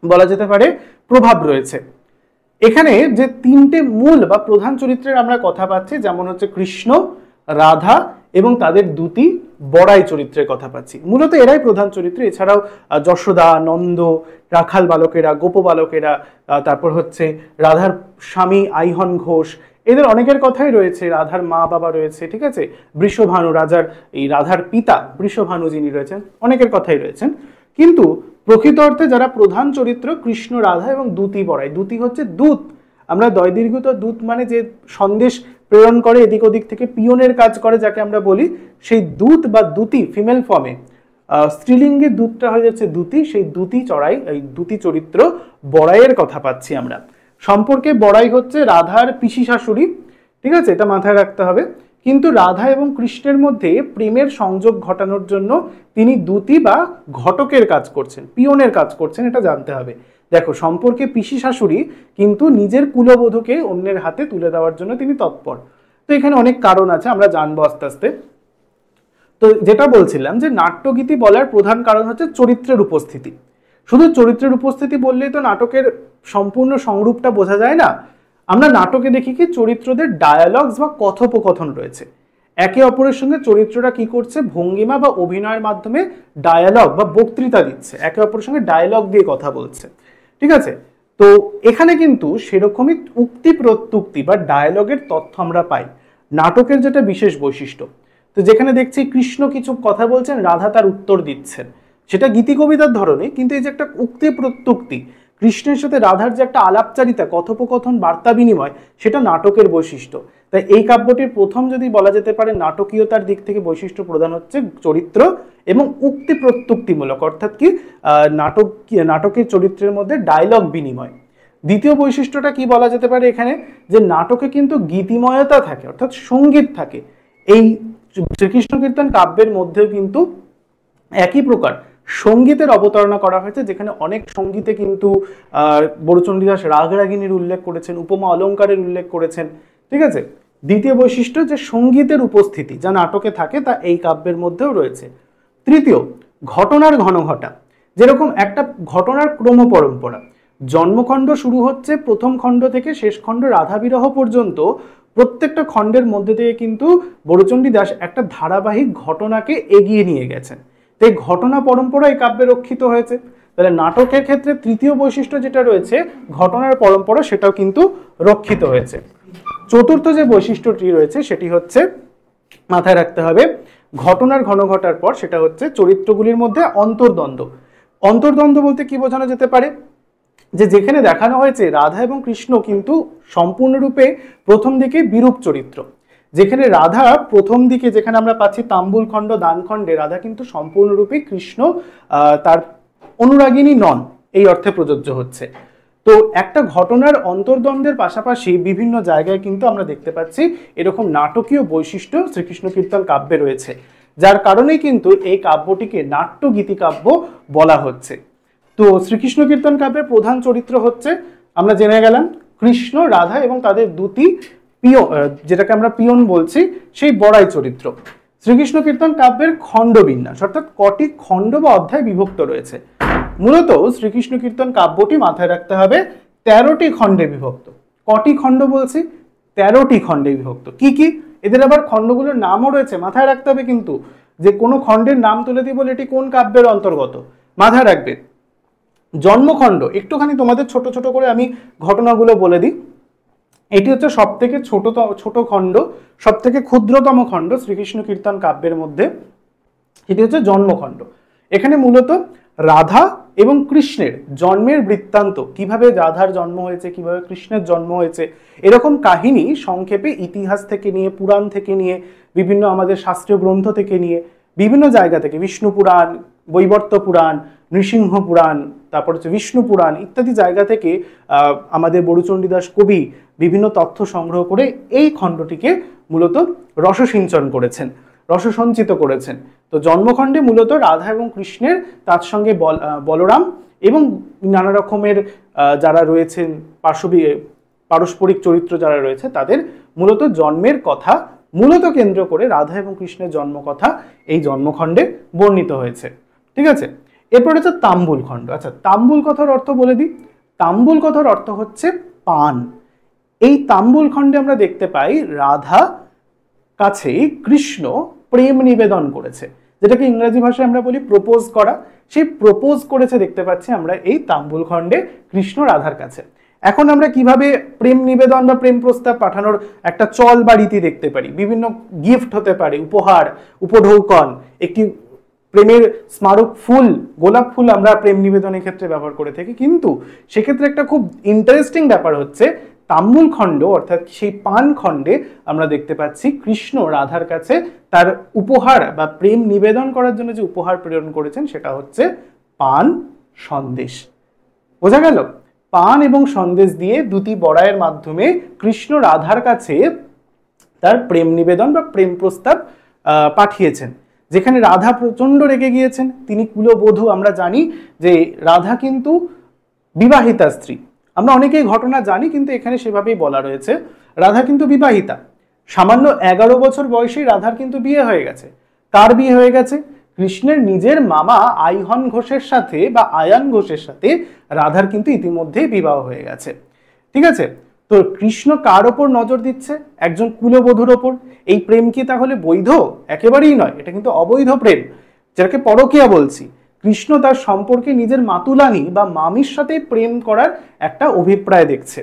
বলা যেতে পারে প্রভাব রয়েছে। এখানে যে তিনটে মূল বা প্রধান চরিত্রের আমরা কথা পাচ্ছি, যেমন হচ্ছে কৃষ্ণ, রাধা এবং তাদের দুটি বড়াই চরিত্রের কথা পাচ্ছি। মূলত এরাই প্রধান চরিত্র। এছাড়াও যশোদা, নন্দ, রাখাল বালকেরা, গোপ বালকেরা, তারপর হচ্ছে রাধার স্বামী আইহন ঘোষ, এদের অনেকের কথাই রয়েছে। রাধার মা বাবা রয়েছে, ঠিক আছে, বৃষভানু, রাজার এই রাধার পিতা বৃষভানু যিনি রয়েছেন, অনেকের কথাই রয়েছেন। কিন্তু প্রকৃত অর্থে যারা প্রধান চরিত্র কৃষ্ণ, রাধা এবং দুতি বড়াই। দুতি হচ্ছে দূত, আমরা দয়দীর্ঘিত দূত মানে যে সন্দেশ প্রেরণ করে এদিক ওদিক থেকে পিয়নের কাজ করে যাকে আমরা বলি, সেই দূত বা দুতি ফিমেল ফর্মে, স্ত্রীলিঙ্গের দূতটা হয়ে যাচ্ছে দুতি, সেই দুতি চড়াই, এই দুতি চরিত্র বড়াইয়ের কথা পাচ্ছি আমরা। সম্পর্কে বড়াই হচ্ছে রাধার পিসি শাশুড়ি, ঠিক আছে, এটা মাথায় রাখতে হবে। কিন্তু রাধা এবং কৃষ্ণের মধ্যে প্রেমের সংযোগ ঘটানোর জন্য তিনি দূতী বা ঘটকের কাজ করছেন, পিয়নের কাজ করছেন, এটা জানতে হবে। দেখো, সম্পর্কে পিসি শাশুড়ি কিন্তু নিজের কুলবধূকে অন্যের হাতে তুলে দেওয়ার জন্য তিনি তৎপর। তো এখানে অনেক কারণ আছে, আমরা জানবো আস্তে আস্তে। তো যেটা বলছিলাম যে নাট্যগীতি বলার প্রধান কারণ হচ্ছে চরিত্রের উপস্থিতি। শুধু চরিত্রের উপস্থিতি বললেই তো নাটকের সম্পূর্ণ সংরূপটা বোঝা যায় না। আমরা নাটকে দেখি কি চরিত্রদের ডায়ালগস বা কথোপকথন রয়েছে, একে অপরের সঙ্গে চরিত্ররা কি করছে, ভঙ্গিমা বা অভিনয়ের মাধ্যমে ডায়ালগ বা বক্তৃতা দিচ্ছে, একে অপরের সঙ্গে ডায়ালগ দিয়ে কথা বলছে, ঠিক আছে। তো এখানে কিন্তু সেরকমই উক্তি প্রত্যুক্তি বা ডায়ালগের তথ্য আমরা পাই, নাটকের যেটা বিশেষ বৈশিষ্ট্য। তো যেখানে দেখছি কৃষ্ণ কিছু কথা বলছেন, রাধা তার উত্তর দিচ্ছেন, সেটা গীতি কবিতার ধরনে, কিন্তু এই যে একটা উক্তি প্রত্যুক্তি, কৃষ্ণের সাথে রাধার যে একটা আলাপচারিতা, কথোপকথন, বার্তা বিনিময়, সেটা নাটকের বৈশিষ্ট্য। তাই এই কাব্যটির প্রথম যদি বলা যেতে পারে নাটকীয়তার দিক থেকে বৈশিষ্ট্য প্রদান হচ্ছে চরিত্র এবং উক্তি প্রত্যুক্তিমূলক, অর্থাৎ কি নাটকের চরিত্রের মধ্যে ডায়লগ বিনিময়। দ্বিতীয় বৈশিষ্ট্যটা কি বলা যেতে পারে এখানে, যে নাটকে কিন্তু গীতিময়তা থাকে, অর্থাৎ সঙ্গীত থাকে। এই শ্রীকৃষ্ণ কীর্তন কাব্যের মধ্যেও কিন্তু একই প্রকার সঙ্গীতের অবতারণা করা হয়েছে, যেখানে অনেক সঙ্গীতে কিন্তু বড়ুচণ্ডী দাস রাগরাগিনীর উল্লেখ করেছেন, উপমা অলঙ্কারের উল্লেখ করেছেন, ঠিক আছে। দ্বিতীয় বৈশিষ্ট্য যে সঙ্গীতের উপস্থিতি যা নাটকে থাকে তা এই কাব্যের মধ্যেও রয়েছে। তৃতীয়, ঘটনার ঘনঘটা, যেরকম একটা ঘটনার ক্রম পরম্পরা, জন্মখণ্ড শুরু হচ্ছে প্রথম খণ্ড থেকে শেষ খণ্ড রাধা বিরহ পর্যন্ত, প্রত্যেকটা খণ্ডের মধ্যে থেকে কিন্তু বড়ুচণ্ডী দাস একটা ধারাবাহিক ঘটনাকে এগিয়ে নিয়ে গেছেন। তাই ঘটনা পরম্পরা এই কাব্যে রক্ষিত হয়েছে। তাহলে নাটকের ক্ষেত্রে তৃতীয় বৈশিষ্ট্য যেটা রয়েছে ঘটনার পরম্পরা, সেটাও কিন্তু রক্ষিত হয়েছে। চতুর্থ যে বৈশিষ্ট্যটি রয়েছে সেটি হচ্ছে, মাথায় রাখতে হবে, ঘটনার ঘনঘটার পর সেটা হচ্ছে চরিত্রগুলির মধ্যে অন্তর্দ্বন্দ্ব। অন্তর্দ্বন্দ্ব বলতে কি বোঝানো যেতে পারে, যে যেখানে দেখানো হয়েছে রাধা এবং কৃষ্ণ কিন্তু সম্পূর্ণরূপে প্রথম দিকে বিরূপ চরিত্র, যেখানে রাধা প্রথম দিকে যেখানে আমরা পাচ্ছি তাম্বুল খণ্ড দান খণ্ডে, রাধা কিন্তু সম্পূর্ণরূপে কৃষ্ণ তার অনুরাগিনী নন, এই অর্থে প্রযোজ্য হচ্ছে। তো একটা ঘটনার অন্তর্দ্বন্দ্বের পাশাপাশি বিভিন্ন জায়গায় কিন্তু আমরা দেখতে পাচ্ছি এরকম নাটকীয় বৈশিষ্ট্য শ্রীকৃষ্ণ কীর্তন কাব্যে রয়েছে, যার কারণেই কিন্তু এই কাব্যটিকে নাট্য গীতি কাব্য বলা হচ্ছে। তো শ্রীকৃষ্ণ কীর্তন কাব্যের প্রধান চরিত্র হচ্ছে, আমরা জেনে গেলাম, কৃষ্ণ, রাধা এবং তাদের দুটি পিয়ন, যেটাকে আমরা পিয়ন বলছি, সেই বড়াই চরিত্র। শ্রীকৃষ্ণ কীর্তন কাব্যের খণ্ডবিন্যাস, অর্থাৎ কটি খণ্ড বা অধ্যায় বিভক্ত রয়েছে। মূলত শ্রীকৃষ্ণ কীর্তন কাব্যটি মাথায় রাখতে হবে 13টি খণ্ডে বিভক্ত। কটি খণ্ড বলছি? 13টি খণ্ডে বিভক্ত। কি কি? এদের আবার খণ্ডগুলোর নামও রয়েছে, মাথায় রাখতে হবে কিন্তু, যে কোনো খণ্ডের নাম তুলে দিয়ে বলে এটি কোন কাব্যের অন্তর্গত, মাথায় রাখবে। জন্মখণ্ড, একটুখানি তোমাদের ছোট ছোট করে আমি ঘটনাগুলো বলে দিই। এটি হচ্ছে সব থেকে ছোট খণ্ড, সব থেকে ক্ষুদ্রতম খণ্ড শ্রীকৃষ্ণ কীর্তন কাব্যের মধ্যে, এটি হচ্ছে জন্মখণ্ড। এখানে মূলত রাধা এবং কৃষ্ণের জন্মের বৃত্তান্ত, কিভাবে রাধার জন্ম হয়েছে, কিভাবে কৃষ্ণের জন্ম হয়েছে, এরকম কাহিনী সংক্ষেপে ইতিহাস থেকে নিয়ে, পুরাণ থেকে নিয়ে, বিভিন্ন আমাদের শাস্ত্রীয় গ্রন্থ থেকে নিয়ে, বিভিন্ন জায়গা থেকে, বিষ্ণু পুরাণ, বৈবর্ত পুরাণ, নৃসিংহ পুরাণ, তারপর হচ্ছে বিষ্ণু পুরাণ ইত্যাদি জায়গা থেকে আমাদের বড়ুচণ্ডী দাস কবি বিভিন্ন তথ্য সংগ্রহ করে এই খণ্ডটিকে মূলত রসসিঞ্চন করেছেন, রসসঞ্চিত করেছেন। তো জন্মখণ্ডে মূলত রাধা এবং কৃষ্ণের, তার সঙ্গে বলরাম এবং নানা রকমের যারা রয়েছেন পারস্পরিক চরিত্র যারা রয়েছে, তাদের মূলত জন্মের কথা মূলত কেন্দ্র করে রাধা এবং কৃষ্ণের জন্মকথা এই জন্মখণ্ডে বর্ণিত হয়েছে, ঠিক আছে। এরপর হচ্ছে তাম্বুল খণ্ড। আচ্ছা, তাম্বুল কথার অর্থ বলে দিই। তাম্বুল কথার অর্থ হচ্ছে পান। এই তাম্বুল খণ্ডে আমরা দেখতে পাই রাধা কাছে কৃষ্ণ প্রেম নিবেদন করেছে, যেটাকে ইংরেজি ভাষায় আমরা বলি প্রপোজ করা। সেই প্রপোজ করেছে দেখতে পাচ্ছি আমরা এই তাম্বুল খণ্ডে কৃষ্ণ রাধার কাছে। এখন আমরা কিভাবে প্রেম নিবেদন বা প্রেম প্রস্তাব পাঠানোর একটা চল বা রীতি দেখতে পারি। বিভিন্ন গিফট হতে পারে, উপহার, উপঢৌকন, একটি প্রেমের স্মারক ফুল, গোলাপ ফুল আমরা প্রেম নিবেদনের ক্ষেত্রে ব্যবহার করে থাকি। কিন্তু সেক্ষেত্রে একটা খুব ইন্টারেস্টিং ব্যাপার হচ্ছে, তাম্বুল খণ্ড অর্থাৎ সেই পান খণ্ডে আমরা দেখতে পাচ্ছি কৃষ্ণ রাধার কাছে তার উপহার বা প্রেম নিবেদন করার জন্য যে উপহার প্রেরণ করেছেন সেটা হচ্ছে পান সন্দেশ। বোঝা গেল? পান এবং সন্দেশ দিয়ে দুটি বড়াইয়ের মাধ্যমে কৃষ্ণ রাধার কাছে তার প্রেম নিবেদন বা প্রেম প্রস্তাব পাঠিয়েছেন, যেখানে রাধা প্রচণ্ড রেগে গিয়েছেন। তিনি কুলবধূ, আমরা জানি যে রাধা কিন্তু বিবাহিতা স্ত্রী, আমরা অনেকেই ঘটনা জানি, কিন্তু এখানে সেভাবেই বলা রয়েছে রাধা কিন্তু বিবাহিতা। সামান্য 11 বছর বয়সেই রাধার কিন্তু বিয়ে হয়ে গেছে। কার বিয়ে হয়ে গেছে? কৃষ্ণের নিজের মামা আইহন ঘোষের সাথে বা আয়ান ঘোষের সাথে রাধার কিন্তু ইতিমধ্যেই বিবাহ হয়ে গেছে। ঠিক আছে, তো কৃষ্ণ কার ওপর নজর দিচ্ছে? একজন কুলবধূর ওপর। এই প্রেম কি তাহলে বৈধ? একেবারেই নয়, এটা কিন্তু অবৈধ প্রেম, যেটাকে পরকীয়া বলছি। কৃষ্ণ তার সম্পর্কে নিজের মাতুলানি বা মামির সাথে প্রেম করার একটা অভিপ্রায় দেখছে।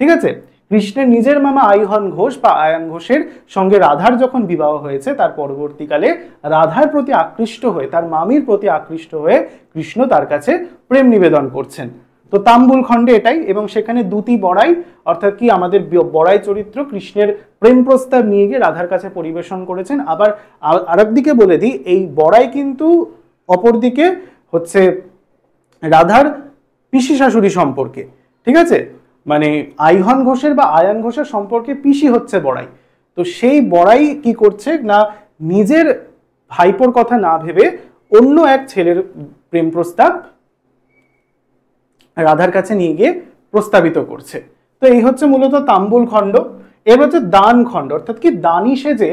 ঠিক আছে, কৃষ্ণের নিজের মামা আইহন ঘোষ বা আয়ান ঘোষের সঙ্গে রাধার যখন বিবাহ হয়েছে, তার পরবর্তীকালে রাধার প্রতি আকৃষ্ট হয়ে, তার মামির প্রতি আকৃষ্ট হয়ে কৃষ্ণ তার কাছে প্রেম নিবেদন করছেন। তো তাম্বুল খণ্ডে এটাই, এবং সেখানে দুটি বড়াই, অর্থাৎ কি আমাদের বড়াই চরিত্র কৃষ্ণের প্রেম প্রস্তাব নিয়ে গিয়ে রাধার কাছে পরিবেশন করেছেন। আবার আরেকদিকে বলে দিই, এই বড়াই কিন্তু অপরদিকে হচ্ছে রাধার পিসি শাশুড়ি সম্পর্কে। ঠিক আছে, মানে আইহন ঘোষের বা আয়ান ঘোষের সম্পর্কে পিসি হচ্ছে বড়াই। তো সেই বড়াই কি করছে না, নিজের ভাইপোর কথা না ভেবে অন্য এক ছেলের প্রেম প্রস্তাব রাধার কাছে নিয়ে গিয়ে প্রস্তাবিত করছে। তো এই হচ্ছে মূলত তাম্বুল খণ্ড। এবার হচ্ছে দান খণ্ড, অর্থাৎ কি দানি সেজে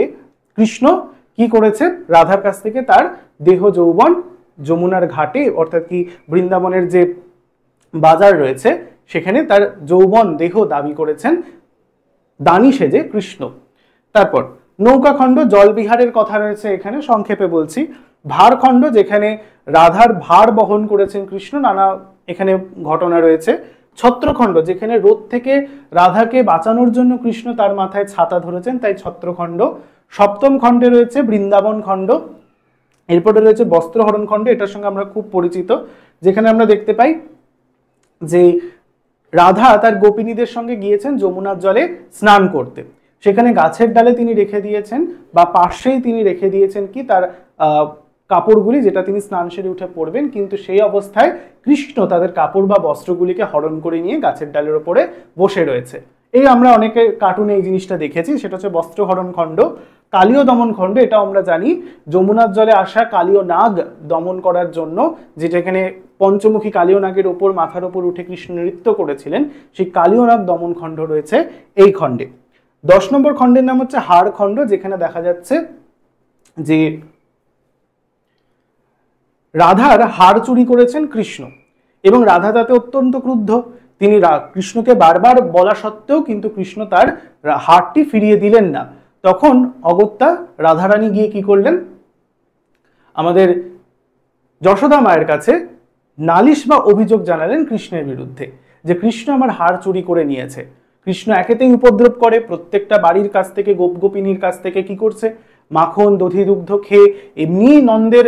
কৃষ্ণ কি করেছে, রাধার কাছ থেকে তার দেহ যৌবন যমুনার ঘাটে, অর্থাৎ কি বৃন্দাবনের যে বাজার রয়েছে সেখানে তার যৌবন দেহ দাবি করেছেন দানি সেজে কৃষ্ণ। তারপর নৌকা খণ্ড, জল বিহারের কথা রয়েছে এখানে, সংক্ষেপে বলছি। ভার খণ্ড, যেখানে রাধার ভার বহন করেছেন কৃষ্ণ, নানা এখানে ঘটনা রয়েছে। ছত্রখণ্ড, যেখানে রোদ থেকে রাধাকে বাঁচানোর জন্য কৃষ্ণ তার মাথায় ছাতা ধরেছেন, তাই ছত্রখণ্ড। সপ্তম খণ্ডে রয়েছে বৃন্দাবন খণ্ড। এরপরে রয়েছে বস্ত্রহরণ খণ্ড, এটার সঙ্গে আমরা খুব পরিচিত, যেখানে আমরা দেখতে পাই যে রাধা তার গোপিনীদের সঙ্গে গিয়েছেন যমুনার জলে স্নান করতে। সেখানে গাছের ডালে তিনি রেখে দিয়েছেন বা পাশেই তিনি রেখে দিয়েছেন কি তার কাপড়গুলি, যেটা তিনি স্নান সেরে উঠে পড়বেন, কিন্তু সেই অবস্থায় কৃষ্ণ তাদের কাপড় বা বস্ত্রগুলিকে হরণ করে নিয়ে গাছের ডালের ওপরে বসে রয়েছে। এই আমরা অনেকে কার্টুনে এই জিনিসটা দেখেছি, সেটা হচ্ছে বস্ত্রহরণ খণ্ড। কালীয় দমন খণ্ড, এটা আমরা জানি যমুনার জলে আসা কালীয় নাগ দমন করার জন্য, যেখানে পঞ্চমুখী কালীয় নাগের ওপর মাথার ওপর উঠে কৃষ্ণ নৃত্য করেছিলেন, সেই কালীয় নাগ দমন খণ্ড রয়েছে এই খণ্ডে। 10 নম্বর খণ্ডের নাম হচ্ছে হাড় খণ্ড, যেখানে দেখা যাচ্ছে যে রাধার হাড় চুরি করেছেন কৃষ্ণ, এবং রাধা তাতে অত্যন্ত ক্রুদ্ধ। তিনি কৃষ্ণকে বারবার বলা সত্ত্বেও কিন্তু কৃষ্ণ তার হাড়টি ফিরিয়ে দিলেন না। তখন অগত্যা রাধারানী গিয়ে কি করলেন, আমাদের যশোদা মায়ের কাছে নালিশ বা অভিযোগ জানালেন কৃষ্ণের বিরুদ্ধে, যে কৃষ্ণ আমার হাড় চুরি করে নিয়েছে। কৃষ্ণ একেতেই উপদ্রব করে, প্রত্যেকটা বাড়ির কাছ থেকে গোপিনীর কাছ থেকে কি করছে, মাখন দধি দুগ্ধ খেয়ে এমনি নন্দের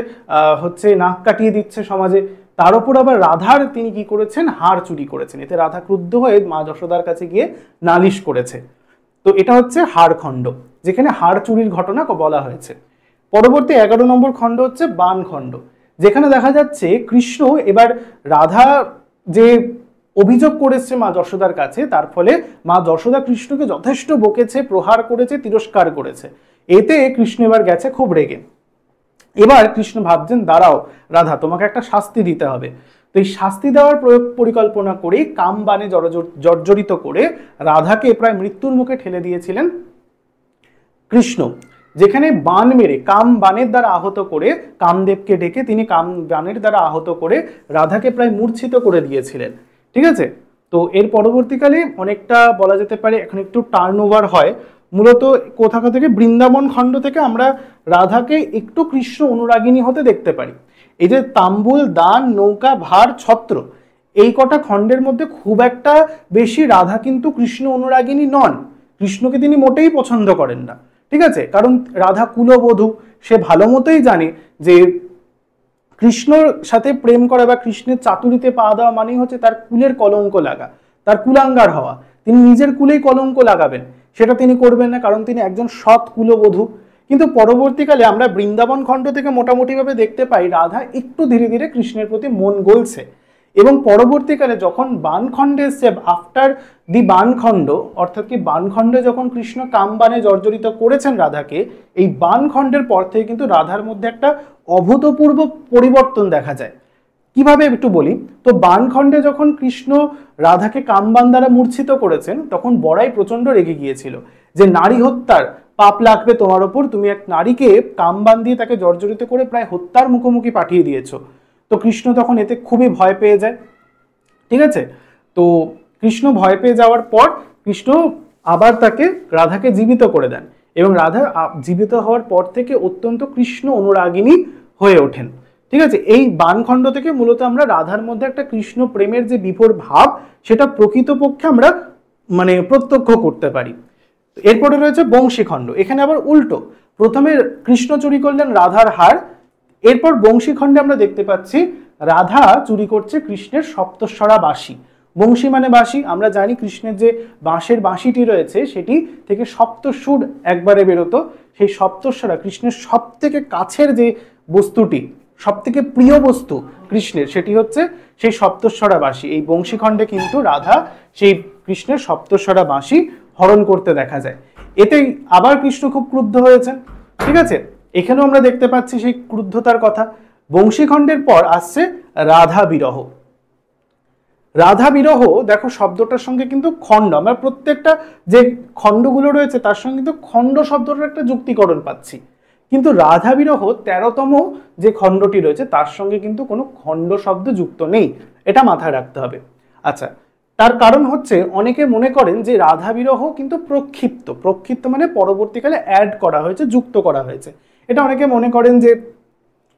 হচ্ছে নাক কাটিয়ে দিচ্ছে সমাজে। তার উপর আবার রাধার তিনি কি করেছেন, হাড় চুরি করেছেন। এতে রাধা ক্রুদ্ধ হয়ে মা যশোদার কাছে গিয়ে নালিশ করেছে। তো এটা হচ্ছে হাড় খণ্ড, যেখানে হাড় চুরির ঘটনা বলা হয়েছে। পরবর্তী 11 নম্বর খণ্ড হচ্ছে বান খণ্ড, যেখানে দেখা যাচ্ছে কৃষ্ণ এবার রাধা যে অভিযোগ করেছে মা যশোদার কাছে, তার ফলে মা যশোদা কৃষ্ণকে যথেষ্ট বকেছে, প্রহার করেছে, তিরস্কার করেছে। এতে কৃষ্ণ এবার গেছে খুব রেগে। এবার কৃষ্ণ ভাবছেন, দাঁড়াও রাধা, তোমাকে একটা শাস্তি দিতে হবে। তো এই শাস্তি দেওয়ার পরিকল্পনা করে কাম বানে জর্জরিত করে রাধাকে প্রায় মৃত্যুর মুখে ঠেলে দিয়েছিলেন কৃষ্ণ, যেখানে বান মেরে কাম বানের দ্বারা আহত করে, কামদেবকে ডেকে তিনি কাম বানের দ্বারা আহত করে রাধাকে প্রায় মূর্ছিত করে দিয়েছিলেন। ঠিক আছে, তো এর পরবর্তীকালে অনেকটা বলা যেতে পারে এখন একটু টার্ন ওভার হয়, মূলত কোথা থেকে বৃন্দাবন খণ্ড থেকে আমরা রাধাকে একটু কৃষ্ণ অনুরাগিনী হতে দেখতে পারি। এই যে তাম্বুল, দান, নৌকা, ভার, ছত্র, এই কটা খণ্ডের মধ্যে খুব একটা বেশি রাধা কিন্তু কৃষ্ণ অনুরাগিনী নন। কৃষ্ণকে তিনি মোটেই পছন্দ করেন না। ঠিক আছে, কারণ রাধা কুলবধূ, সে ভালো মতোই জানে যে কৃষ্ণর সাথে প্রেম করা বা কৃষ্ণের চাতুরিতে পা দেওয়া মানেই হচ্ছে তার কুলের কলঙ্ক লাগা, তার কুলাঙ্গার হওয়া। তিনি নিজের কুলেই কলঙ্ক লাগাবেন, সেটা তিনি করবেন না, কারণ তিনি একজন সৎ কুলবধূ। কিন্তু পরবর্তীকালে আমরা বৃন্দাবন খণ্ড থেকে মোটামুটিভাবে দেখতে পাই রাধা একটু ধীরে ধীরে কৃষ্ণের প্রতি মন গলছে, এবং পরবর্তীকালে যখন বানখণ্ডে এসছে, আফটার দি বানখণ্ড, অর্থাৎ কি বানখণ্ডে যখন কৃষ্ণ কামবানে জর্জরিত করেছেন রাধাকে, এই বানখণ্ডের পর থেকে কিন্তু রাধার মধ্যে একটা অভূতপূর্ব পরিবর্তন দেখা যায়। কিভাবে একটু বলি। তো বানখণ্ডে যখন কৃষ্ণ রাধাকে কামবান দ্বারা মূর্ছিত করেছেন, তখন বড়াই প্রচন্ড রেগে গিয়েছিল যে নারী হত্যার পাপ লাগবে তোমার ওপর, তুমি এক নারীকে কামবান দিয়ে তাকে জর্জরিত করে প্রায় হত্যার মুখোমুখি পাঠিয়ে দিয়েছো। তো কৃষ্ণ তখন এতে খুবই ভয় পেয়ে যায়। ঠিক আছে, তো কৃষ্ণ ভয় পেয়ে যাওয়ার পর কৃষ্ণ আবার তাকে রাধাকে জীবিত করে দেন, এবং রাধা জীবিত হওয়ার পর থেকে অত্যন্ত কৃষ্ণ অনুরাগিনী হয়ে ওঠেন। ঠিক আছে, এই বানখণ্ড থেকে মূলত আমরা রাধার মধ্যে একটা কৃষ্ণ প্রেমের যে বিভোর ভাব, সেটা প্রকৃতপক্ষে আমরা মানে প্রত্যক্ষ করতে পারি। এরপরে রয়েছে বংশীখণ্ড। এখানে আবার উল্টো, প্রথমে কৃষ্ণ চুরি করলেন রাধার হার, এরপর বংশীখণ্ডে আমরা দেখতে পাচ্ছি রাধা চুরি করছে কৃষ্ণের সপ্তস্বরা বাঁশি। বংশী মানে বাঁশি, আমরা জানি কৃষ্ণের যে বাঁশের বাঁশিটি রয়েছে সেটি থেকে সপ্তসুর একবারে বেরোতো। সেই সপ্তস্বরা কৃষ্ণের সব থেকে কাছের যে বস্তুটি, সব থেকে প্রিয় বস্তু কৃষ্ণের, সেটি হচ্ছে সেই সপ্তস্বরা বাঁশি। এই বংশীখণ্ডে কিন্তু রাধা সেই কৃষ্ণের সপ্তস্বরা বাঁশি হরণ করতে দেখা যায়। এতেই আবার কৃষ্ণ খুব ক্রুদ্ধ হয়েছেন। ঠিক আছে, এখানেও আমরা দেখতে পাচ্ছি সেই ক্রুদ্ধতার কথা। বংশীখণ্ডের পর আসছে রাধা বিরহ। রাধা বিরহ, দেখো শব্দটার সঙ্গে কিন্তু খণ্ড, আমরা প্রত্যেকটা যে খণ্ডগুলো রয়েছে তার সঙ্গে কিন্তু খণ্ড শব্দটার একটা যুক্তিকরণ পাচ্ছি, কিন্তু রাধা বিরহ 13তম যে খণ্ডটি রয়েছে তার সঙ্গে কিন্তু কোনো খণ্ড শব্দ যুক্ত নেই, এটা মাথায় রাখতে হবে। আচ্ছা, তার কারণ হচ্ছে অনেকে মনে করেন যে রাধা বিরহ কিন্তু প্রক্ষিপ্ত। প্রক্ষিপ্ত মানে পরবর্তীকালে অ্যাড করা হয়েছে, যুক্ত করা হয়েছে। এটা অনেকে মনে করেন যে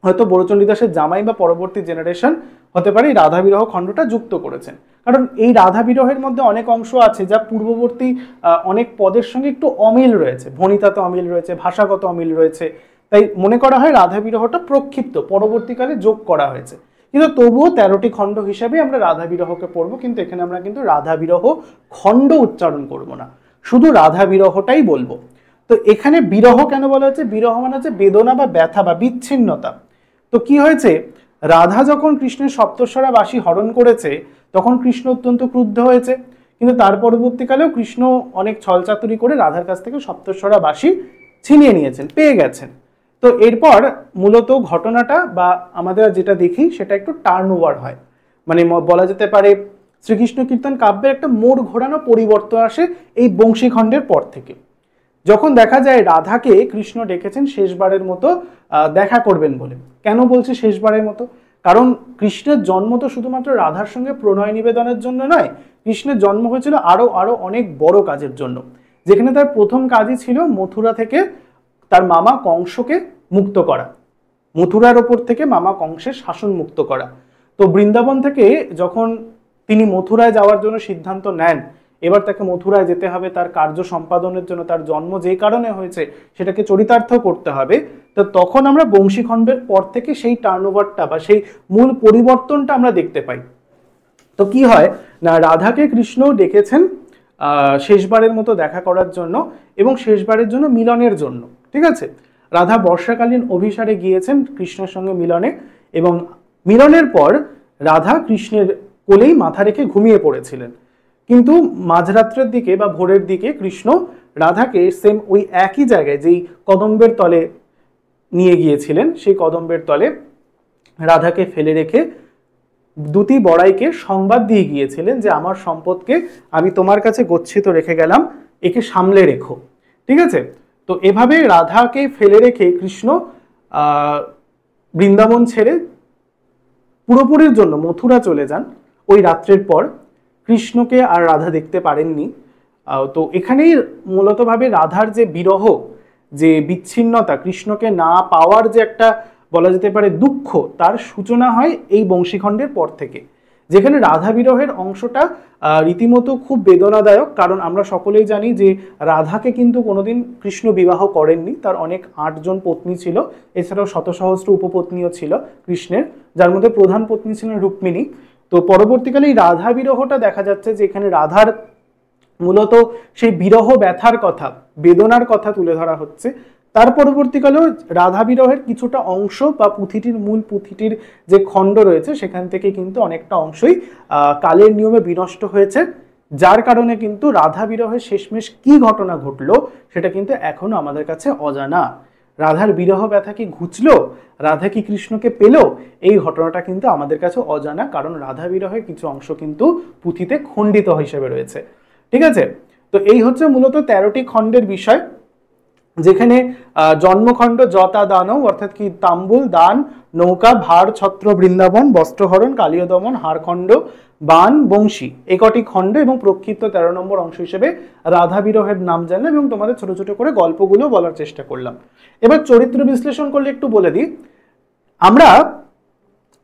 হয়তো বড়চণ্ডী দাসের জামাই বা পরবর্তী জেনারেশন হতে পারে এই রাধা বিরহ খণ্ডটা যুক্ত করেছেন, কারণ এই রাধা বিরহের মধ্যে অনেক অংশ আছে যা পূর্ববর্তী অনেক পদের সঙ্গে একটু অমিল রয়েছে, ভণিতাতে অমিল রয়েছে, ভাষাগত অমিল রয়েছে, তাই মনে করা হয় রাধা বিরহটা প্রক্ষিপ্ত, পরবর্তীকালে যোগ করা হয়েছে। কিন্তু তবুও 13টি খণ্ড হিসাবে আমরা রাধা বিরহকে পড়বো, কিন্তু এখানে আমরা কিন্তু রাধা বিরহ খণ্ড উচ্চারণ করব না, শুধু রাধা বিরহটাই বলবো। তো এখানে বিরহ কেন বলা হচ্ছে? বিরহ মানে হচ্ছে বেদনা বা ব্যথা বা বিচ্ছিন্নতা। তো কি হয়েছে, রাধা যখন কৃষ্ণের সপ্তস্বরা বাঁশি হরণ করেছে তখন কৃষ্ণ অত্যন্ত ক্রুদ্ধ হয়েছে, কিন্তু তার পরবর্তীকালেও কৃষ্ণ অনেক ছলচাতুরি করে রাধার কাছ থেকে সপ্তস্বরা বাঁশি ছিনিয়ে নিয়েছেন, পেয়ে গেছেন। তো এরপর মূলত ঘটনাটা বা আমাদের যেটা দেখি সেটা একটু টার্ন ওভার হয়, মানে বলা যেতে পারে শ্রীকৃষ্ণ কীর্তন কাব্যের একটা মোড় ঘোরানো পরিবর্তন আসে এই বংশীখণ্ডের পর থেকে, যখন দেখা যায় রাধাকে কৃষ্ণ ডেকেছেন শেষবারের মতো দেখা করবেন বলে। কেন বলছি শেষবারের মতো? কারণ কৃষ্ণের জন্ম তো শুধুমাত্র রাধার সঙ্গে প্রণয় নিবেদনের জন্য নয়, কৃষ্ণের জন্ম হয়েছিল আরো অনেক বড় কাজের জন্য, যেখানে তার প্রথম কাজই ছিল মথুরা থেকে তার মামা কংসকে মুক্ত করা, মথুরার ওপর থেকে মামা কংসের শাসন মুক্ত করা। তো বৃন্দাবন থেকে যখন তিনি মথুরায় যাওয়ার জন্য সিদ্ধান্ত নেন, এবার তাকে মথুরায় যেতে হবে তার কার্য সম্পাদনের জন্য, তার জন্ম যে কারণে হয়েছে সেটাকে চরিতার্থ করতে হবে। তো তখন আমরা বংশীখণ্ডের পর থেকে সেই টার্নওভারটা বা সেই মূল পরিবর্তনটা আমরা দেখতে পাই। তো কি হয় না, রাধাকে কৃষ্ণ ডেকেছেন শেষবারের মতো দেখা করার জন্য এবং শেষবারের জন্য মিলনের জন্য। ঠিক আছে, রাধা বর্ষাকালীন অভিসারে গিয়েছেন কৃষ্ণের সঙ্গে মিলনে, এবং মিলনের পর রাধা কৃষ্ণের কোলেই মাথা রেখে ঘুমিয়ে পড়েছিলেন। কিন্তু মাঝরাত্রের দিকে বা ভোরের দিকে কৃষ্ণ রাধাকে সেম ওই একই জায়গায় যেই কদম্বের তলে নিয়ে গিয়েছিলেন, সেই কদম্বের তলে রাধাকে ফেলে রেখে দুটি বড়াইকে সংবাদ দিয়ে গিয়েছিলেন যে আমার সম্পদকে আমি তোমার কাছে গচ্ছিত রেখে গেলাম, একে সামলে রেখো। ঠিক আছে, তো এভাবে রাধাকে ফেলে রেখে কৃষ্ণ বৃন্দাবন ছেড়ে পুরোপুরির জন্য মথুরা চলে যান। ওই রাত্রের পর কৃষ্ণকে আর রাধা দেখতে পারেননি। তো এখানেই মূলতভাবে রাধার যে বিরহ, যে বিচ্ছিন্নতা, কৃষ্ণকে না পাওয়ার যে একটা বলা যেতে পারে দুঃখ, তার সূচনা হয় এই বংশীখণ্ডের পর থেকে, যেখানে রাধা বিরহের অংশটা রীতিমতো খুব বেদনাদায়ক। কারণ আমরা সকলেই জানি যে রাধাকে কিন্তু কোনোদিন কৃষ্ণ বিবাহ করেননি, তার অনেক 8 জন পত্নী ছিল, এছাড়াও শত সহস্র উপপত্নীও ছিল কৃষ্ণের, যার মধ্যে প্রধান পত্নী ছিলেন রুক্মিণী। তো পরবর্তীকালে এই রাধা বিরহটা দেখা যাচ্ছে যে এখানে রাধার মূলত সেই বিরহ ব্যথার কথা, বেদনার কথা তুলে ধরা হচ্ছে। তার পরবর্তীকালেও রাধা বিরহের কিছুটা অংশ বা পুঁথিটির মূল পুঁথিটির যে খণ্ড রয়েছে সেখান থেকে কিন্তু অনেকটা অংশই কালের নিয়মে বিনষ্ট হয়েছে, যার কারণে কিন্তু রাধা বিরহের শেষমেশ কি ঘটনা ঘটলো সেটা কিন্তু এখনো আমাদের কাছে অজানা। রাধার বিরহ ব্যথা কি ঘুচলো, রাধা কি কৃষ্ণকে পেল, এই ঘটনাটা কিন্তু আমাদের কাছে অজানা, কারণ রাধা বিরহের কিছু অংশ কিন্তু পুঁথিতে খণ্ডিত হিসেবে রয়েছে। ঠিক আছে, তো এই হচ্ছে মূলত 13টি খণ্ডের বিষয়, যেখানে জন্মখণ্ড, যতা দানব অর্থাৎ কি তাম্বুল, দান, নৌকা, ভার, ছত্র, বৃন্দাবন, বস্ত্রহরণ, কালীয় দমন, হারখণ্ড, বান, বংশী, এই কটি খণ্ড এবং প্রক্ষিপ্ত 13 নম্বর অংশ হিসেবে রাধা বিরহের নাম জানলাম এবং তোমাদের ছোট ছোট করে গল্পগুলো বলার চেষ্টা করলাম। এবার চরিত্র বিশ্লেষণ করলে একটু বলে দিই, আমরা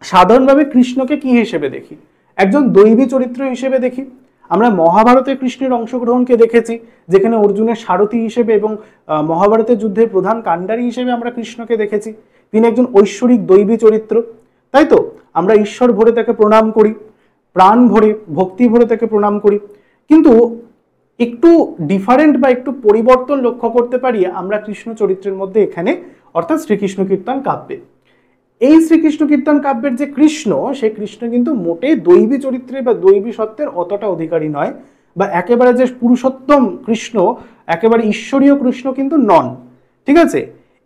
সাধারণভাবে কৃষ্ণকে কি হিসেবে দেখি? একজন দৈবী চরিত্র হিসেবে দেখি। আমরা মহাভারতে কৃষ্ণের অংশগ্রহণকে দেখেছি, যেখানে অর্জুনের সারথী হিসেবে এবং মহাভারতের যুদ্ধের প্রধান কাণ্ডারী হিসেবে আমরা কৃষ্ণকে দেখেছি। তিনি একজন ঐশ্বরিক দৈবী চরিত্র, তাই তো? আমরা ঈশ্বর ভরে তাকে প্রণাম করি, প্রাণ ভরে ভক্তি ভরে তাকে প্রণাম করি। কিন্তু একটু ডিফারেন্ট বা একটু পরিবর্তন লক্ষ্য করতে পারি আমরা কৃষ্ণ চরিত্রের মধ্যে এখানে, অর্থাৎ শ্রীকৃষ্ণ কীর্তন কাব্যে। এই শ্রীকৃষ্ণ কীর্তন কাব্যের যে কৃষ্ণ, সেই কৃষ্ণ কিন্তু মোটেই দৈবী চরিত্রে বা দৈবী সত্ত্বের অতটা অধিকারী নয়, বা একেবারে যে পুরুষোত্তম কৃষ্ণ, একেবারে ঈশ্বরীয় কৃষ্ণ কিন্তু নন। ঠিক আছে,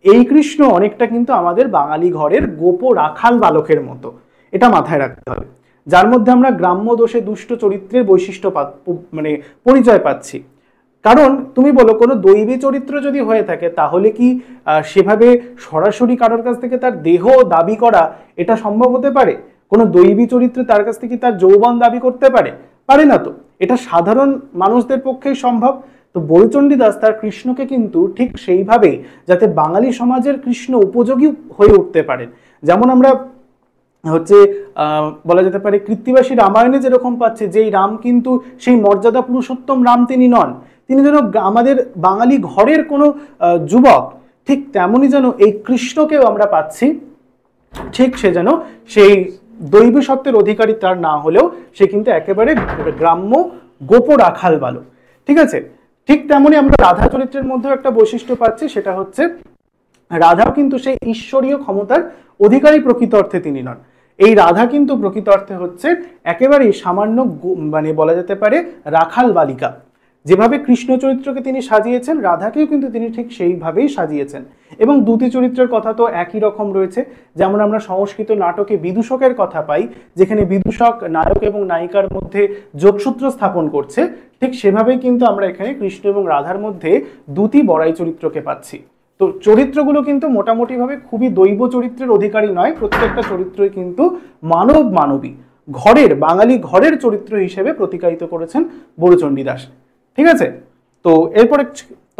এই কৃষ্ণ অনেকটা কিন্তু আমাদের বাঙালি ঘরের গোপ রাখাল বালকের মতো, এটা মাথায় রাখতে হবে, যার মধ্যে আমরা গ্রাম্য দোষে দুষ্ট চরিত্রের বৈশিষ্ট্য মানে পরিচয় পাচ্ছি। কারণ তুমি বলো, কোনো দৈবী চরিত্র যদি হয়ে থাকে তাহলে কি সেভাবে সরাসরি কারোর কাছ থেকে তার দেহ দাবি করা এটা সম্ভব হতে পারে? কোনো দৈবী চরিত্র তার কাছ থেকে তার যৌবন দাবি করতে পারে? পারে না তো। এটা সাধারণ মানুষদের পক্ষেই সম্ভব। তো বরুচণ্ডী দাস তার কৃষ্ণকে কিন্তু ঠিক সেইভাবেই, যাতে বাঙালি সমাজের কৃষ্ণ উপযোগী হয়ে উঠতে পারেন, যেমন আমরা হচ্ছে বলা যেতে পারে কৃত্তিবাসী রামায়ণে যেরকম পাচ্ছে, যে রাম কিন্তু সেই মর্যাদা পুরুষোত্তম রাম তিনি নন, তিনি যেন আমাদের বাঙালি ঘরের কোনো যুবক, ঠিক তেমনই যেন এই কৃষ্ণকেও আমরা পাচ্ছি, ঠিক সে যেন সেই দৈবী সত্ত্বের অধিকারী তার না হলেও সে কিন্তু একেবারে গ্রাম্য গোপ রাখাল বালক। ঠিক আছে, ঠিক তেমনই আমরা রাধা চরিত্রের মধ্যেও একটা বৈশিষ্ট্য পাচ্ছি, সেটা হচ্ছে রাধাও কিন্তু সেই ঈশ্বরীয় ক্ষমতার অধিকারী প্রকৃত অর্থে তিনি নন। এই রাধা কিন্তু প্রকৃত অর্থে হচ্ছে একেবারেই সামান্য মানে বলা যেতে পারে রাখাল বালিকা। যেভাবে কৃষ্ণ চরিত্রকে তিনি সাজিয়েছেন, রাধাকেও কিন্তু তিনি ঠিক সেইভাবেই সাজিয়েছেন। এবং দুটি চরিত্রের কথা তো একই রকম রয়েছে, যেমন আমরা সংস্কৃত নাটকে বিদূষকের কথা পাই, যেখানে বিদূষক নায়ক এবং নায়িকার মধ্যে যোগসূত্র স্থাপন করছে, ঠিক সেভাবেই কিন্তু আমরা এখানে কৃষ্ণ এবং রাধার মধ্যে দুটি বড়াই চরিত্রকে পাচ্ছি। তো চরিত্রগুলো কিন্তু মোটামুটিভাবে খুবই দৈব চরিত্রের অধিকারী নয়, প্রত্যেকটা চরিত্রই কিন্তু মানবী ঘরের, বাঙালি ঘরের চরিত্র হিসেবে প্রতিকায়িত করেছেন বরুচণ্ডী দাস। ঠিক আছে, তো এরপরে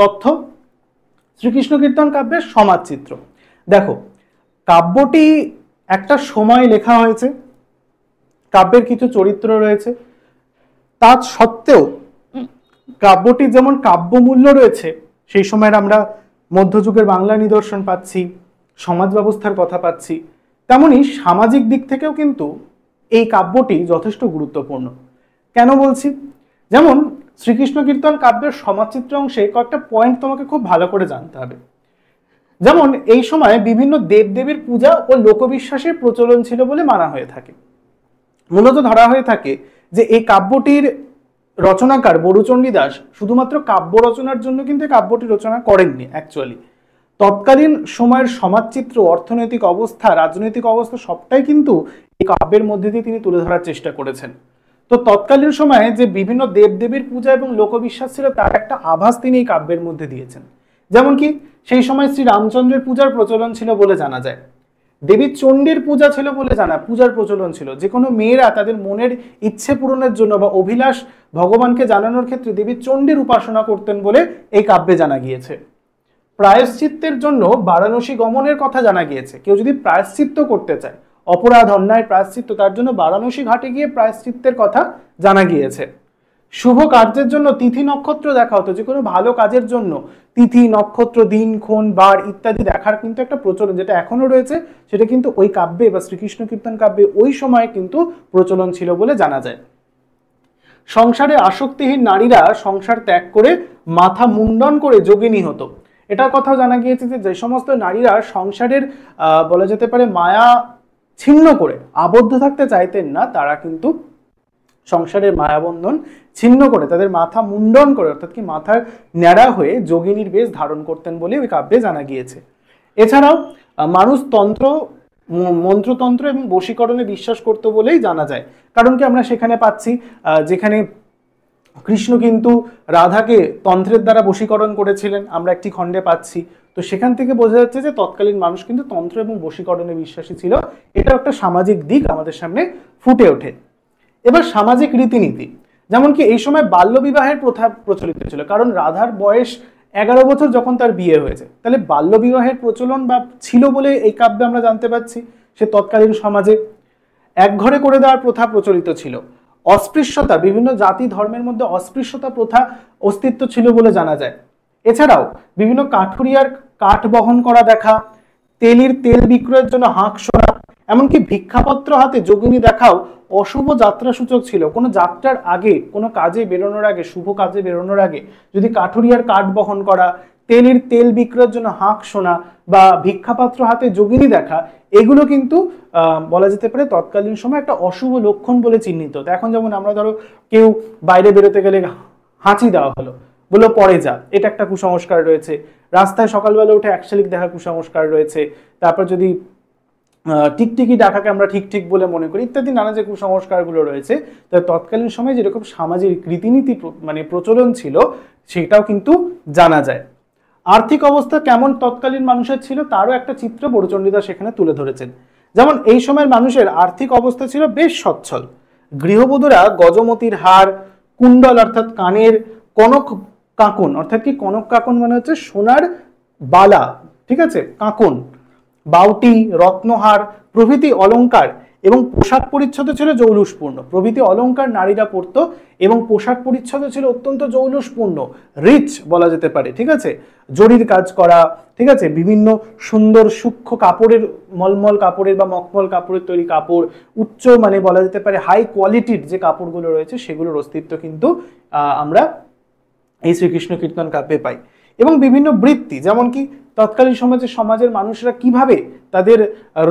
তথ্য, শ্রীকৃষ্ণ কীর্তন কাব্যের সমাজচিত্র। দেখো, কাব্যটি একটা সময় লেখা হয়েছে, কাব্যের কিছু চরিত্র রয়েছে, তা সত্ত্বেও কাব্যটির যেমন কাব্যমূল্য রয়েছে, সেই সময়ের আমরা মধ্যযুগের বাংলা নিদর্শন পাচ্ছি, সমাজ ব্যবস্থার কথা পাচ্ছি, তেমনি সামাজিক দিক থেকেও কিন্তু এই কাব্যটি যথেষ্ট গুরুত্বপূর্ণ। কেন বলছি? যেমন শ্রীকৃষ্ণ কীর্তন কাব্যের সমাজচিত্র অংশে কয়েকটা পয়েন্ট তোমাকে খুব ভালো করে জানতে হবে। যেমন এই সময় বিভিন্ন দেবদেবীর পূজা ও লোকবিশ্বাসের প্রচলন ছিল বলে মানা হয়ে থাকে। মূলত ধরা হয়ে থাকে যে এই কাব্যটির রচনাকার বরুচণ্ডী দাস শুধুমাত্র কাব্য রচনার জন্য কিন্তু কাব্যটি রচনা করেননি। অ্যাকচুয়ালি তৎকালীন সময়ের সমাজচিত্র, অর্থনৈতিক অবস্থা, রাজনৈতিক অবস্থা সবটাই কিন্তু এই কাব্যের মধ্যে দিয়ে তিনি তুলে ধরার চেষ্টা করেছেন। তো তৎকালীন সময়ে যে বিভিন্ন দেবদেবীর পূজা এবং লোকবিশ্বাস ছিল, তার একটা আভাস তিনি এই কাব্যের মধ্যে দিয়েছেন। যেমন কি সেই সময় শ্রী রামচন্দ্রের পূজার প্রচলন ছিল বলে জানা যায়, দেবী চণ্ডীর পূজা ছিল বলে পূজার প্রচলন ছিল। যে কোনো মেয়েরা তাদের মনের ইচ্ছে পূরণের জন্য বা অভিলাষ ভগবানকে জানানোর ক্ষেত্রে দেবী চণ্ডীর উপাসনা করতেন বলে এই কাব্যে জানা গিয়েছে। প্রায়শ্চিত্তের জন্য বারাণসী গমনের কথা জানা গিয়েছে। কেউ যদি প্রায়শ্চিত্ত করতে চায়, অপরাধ অন্যায় প্রায়শ্চিত্ত, তার জন্য বারাণসী ঘাটে গিয়ে প্রায়শ্চিত্তের কথা জানা গিয়েছে। শুভ কার্যের জন্য তিথি নক্ষত্র দেখা হতো, যে কোনো ভালো কাজের জন্য তিথি নক্ষত্র, দিন ক্ষণ বার ইত্যাদি দেখার কিন্তু একটা প্রচলন, যেটা এখনো রয়েছে, সেটা কিন্তু ওই কাব্যে বা শ্রীকৃষ্ণ কীর্তন কাব্যে ওই সময় কিন্তু প্রচলন ছিল বলে জানা যায়। সংসারে আসক্তিহীন নারীরা সংসার ত্যাগ করে মাথা মুন্ডন করে যোগিনী হতো, এটার কথাও জানা গিয়েছে যে যে সমস্ত নারীরা সংসারের বলা যেতে পারে মায়া ছিন্ন করে আবদ্ধ থাকতে চাইতেন না, তারা কিন্তু সংসারের মায়াবন্ধন ছিন্ন করে তাদের মাথা মুন্ডন করে, অর্থাৎ কি মাথার ন্যাড়া হয়ে যোগিনীর বেশ ধারণ করতেন বলে ওই কাব্যে জানা গিয়েছে। এছাড়াও মানুষ তন্ত্র, মন্ত্রতন্ত্র এবং বশীকরণে বিশ্বাস করতো বলেই জানা যায়। কারণ কি আমরা সেখানে পাচ্ছি যেখানে কৃষ্ণ কিন্তু রাধাকে তন্ত্রের দ্বারা বশীকরণ করেছিলেন, আমরা একটি খণ্ডে পাচ্ছি। তো সেখান থেকে বোঝা যাচ্ছে যে তৎকালীন মানুষ কিন্তু তন্ত্র এবং বশীকরণে বিশ্বাসী ছিল। এটা একটা সামাজিক দিক আমাদের সামনে ফুটে ওঠে। এবার সামাজিক রীতিনীতি, যেমন কি এই সময় বাল্যবিবাহের প্রথা প্রচলিত ছিল, কারণ রাধার বয়স 11 বছর যখন তার বিয়ে হয়েছে, তাহলে বাল্যবিবাহের প্রচলন বা ছিল বলে এই কাব্যে আমরা জানতে পারছি। সে তৎকালীন সমাজে এক ঘরে করে দেওয়ার প্রথা প্রচলিত ছিল। অস্পৃশ্যতা, বিভিন্ন জাতি ধর্মের মধ্যে অস্পৃশ্যতা প্রথা অস্তিত্ব ছিল বলে জানা যায়। এছাড়াও বিভিন্ন কাঠুরিয়ার কাঠ বহন করা দেখা, তেলির তেল বিক্রয়ের জন্য হাঁক শোনা, এমনকি ভিক্ষাপত্র হাতে যোগিনী দেখাও অশুভ যাত্রা সূচক ছিল। কোনো যাত্রার আগে, কোনো কাজে বেরোনোর আগে, শুভ কাজে বেরোনোর আগে যদি কাঠুরিয়ার কাঠ বহন করা, তেলের তেল বিক্রয়ের জন্য হাঁক শোনা বা ভিক্ষাপাত্র হাতে যোগিনী দেখা, এগুলো কিন্তু বলা যেতে পারে তৎকালীন সময় একটা অশুভ লক্ষণ বলে চিহ্নিত। এখন যেমন আমরা ধরো কেউ বাইরে বেরোতে গেলে হাঁচি দেওয়া হলো, বললো পরে যা, এটা একটা কুসংস্কার রয়েছে। রাস্তায় সকালবেলা উঠে এক শালিক দেখা কুসংস্কার রয়েছে। তারপর যদি টিকটিকি ডাকাকে আমরা ঠিক ঠিক বলে মনে করি, ইত্যাদি নানা যে কুসংস্কারগুলো রয়েছে, তো তৎকালীন সময়ে যেরকম সামাজিক রীতিনীতি মানে প্রচলন ছিল সেটাও কিন্তু জানা যায়। আর্থিক অবস্থা কেমন তৎকালীন মানুষের ছিল তারও একটা চিত্র বড়চণ্ডীদাস সেখানে তুলে ধরেছেন। যেমন এই সময়ের মানুষের আর্থিক অবস্থা ছিল বেশ সচ্ছল। গৃহবধূরা গজমতির হার, কুণ্ডল অর্থাৎ কানের, কনক কাঁকন অর্থাৎ কি কনক কাঁকন মানে হচ্ছে সোনার বালা, ঠিক আছে, কাঁকন, বাউটি, রত্নহার প্রভৃতি অলংকার এবং পোশাক পরিচ্ছদ ছিল জৌলুসপূর্ণ। প্রভৃতি অলংকার নারীরা পরত এবং পোশাক পরিচ্ছদ ছিল অত্যন্ত জৌলুসপূর্ণ, রিচ বলা যেতে পারে, ঠিক আছে। জরির কাজ করা, ঠিক আছে, বিভিন্ন সুন্দর সূক্ষ্ম কাপড়ের, মলমল কাপড়ের বা মখমল কাপড়ের তৈরি কাপড়, উচ্চ মানে বলা যেতে পারে হাই কোয়ালিটির যে কাপড়গুলো রয়েছে সেগুলোর অস্তিত্ব কিন্তু আমরা এই শ্রীকৃষ্ণ কীর্তন কাব্যে পাই। এবং বিভিন্ন বৃত্তি, যেমন কি তৎকালীন সমাজের মানুষরা কিভাবে তাদের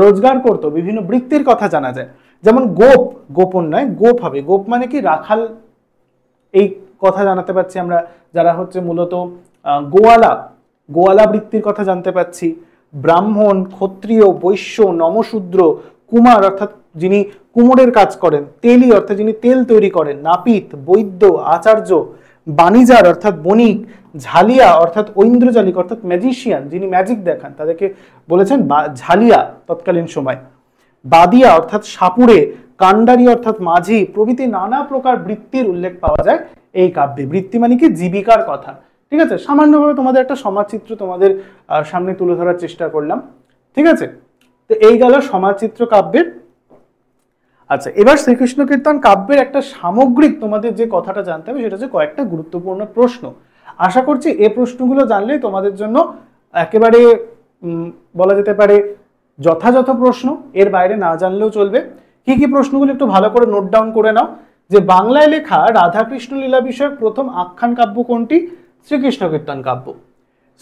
রোজগার করত, বিভিন্ন বৃত্তির কথা জানা যায়। যেমন গোপ, গোপন নয় গোপ হবে, গোপ মানে কি রাখাল, এই কথা জানাতে পারছি আমরা। যারা হচ্ছে মূলত গোয়ালা বৃত্তির কথা জানতে পাচ্ছি। ব্রাহ্মণ, ক্ষত্রিয়, বৈশ্য, নমশূদ্র, কুমার অর্থাৎ যিনি কুমোরের কাজ করেন, তেলি অর্থাৎ যিনি তেল তৈরি করেন, নাপিত, বৈদ্য, আচার্য, বাণিজার অর্থাৎ বণিক, ঝালিয়া অর্থাৎ ঐন্দ্রজালিক অর্থাৎ ম্যাজিশিয়ান যিনি ম্যাজিক দেখান তাদেরকে বলেছেন ঝালিয়া তৎকালীন সময়, বাদিয়া অর্থাৎ সাপুড়ে, কান্ডারি অর্থাৎ মাঝি প্রভৃতি নানা প্রকার বৃত্তির উল্লেখ পাওয়া যায় এই কাব্যে। বৃত্তি মানে কি জীবিকার কথা, ঠিক আছে। সামান্যভাবে তোমাদের একটা সমাজচিত্র তোমাদের সামনে তুলে ধরার চেষ্টা করলাম, ঠিক আছে। তো এই গেল সমাজচিত্র কাব্যের। আচ্ছা, এবার শ্রীকৃষ্ণ কীর্তন কাব্যের একটা সামগ্রিক তোমাদের যে কথাটা জানতে হবে সেটা হচ্ছে কয়েকটা গুরুত্বপূর্ণ প্রশ্ন। আশা করছি এই প্রশ্নগুলো জানলেই তোমাদের জন্য একেবারে বলা যেতে পারে যথাযথ প্রশ্ন, এর বাইরে না জানলেও চলবে। কি কি প্রশ্নগুলো একটু ভালো করে নোট ডাউন করে নাও। যে বাংলায় লেখা রাধাকৃষ্ণ লীলা বিষয়ক প্রথম আখ্যান কাব্য কোনটি? শ্রীকৃষ্ণ কীর্তন কাব্য।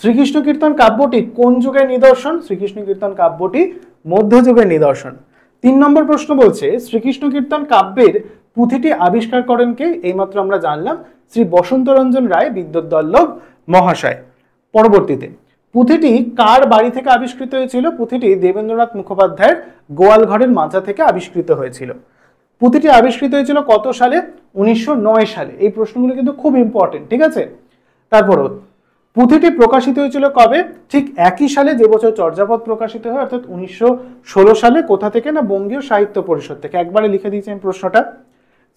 শ্রীকৃষ্ণ কীর্তন কাব্যটি কোন যুগের নিদর্শন? শ্রীকৃষ্ণ কীর্তন কাব্যটি মধ্যযুগের নিদর্শন। 3 নম্বর প্রশ্ন বলছে শ্রীকৃষ্ণ কীর্তন কাব্যের পুঁথিটি আবিষ্কার করেন কে? এইমাত্র আমরা জানলাম শ্রী বসন্তরঞ্জন রায় বিদ্যোৎবল্লভ মহাশয়। পরবর্তীতে পুঁথিটি কার বাড়ি থেকে আবিষ্কৃত হয়েছিল? পুঁথিটি দেবেন্দ্রনাথ মুখোপাধ্যায়ের গোয়াল ঘরের মাচা থেকে আবিষ্কৃত হয়েছিল। পুঁথিটি আবিষ্কৃত হয়েছিল কত সালে? 1909 সালে। এই প্রশ্নগুলো কিন্তু খুব ইম্পর্টেন্ট, ঠিক আছে। তারপরও পুঁথিটি প্রকাশিত হয়েছিল কবে? ঠিক একই সালে যে বছর চর্যাপদ প্রকাশিত হয়, অর্থাৎ 1916 সালে। কোথা থেকে? না বঙ্গীয় সাহিত্য পরিষদ থেকে। একবারে লিখে দিয়েছি আমি প্রশ্নটা।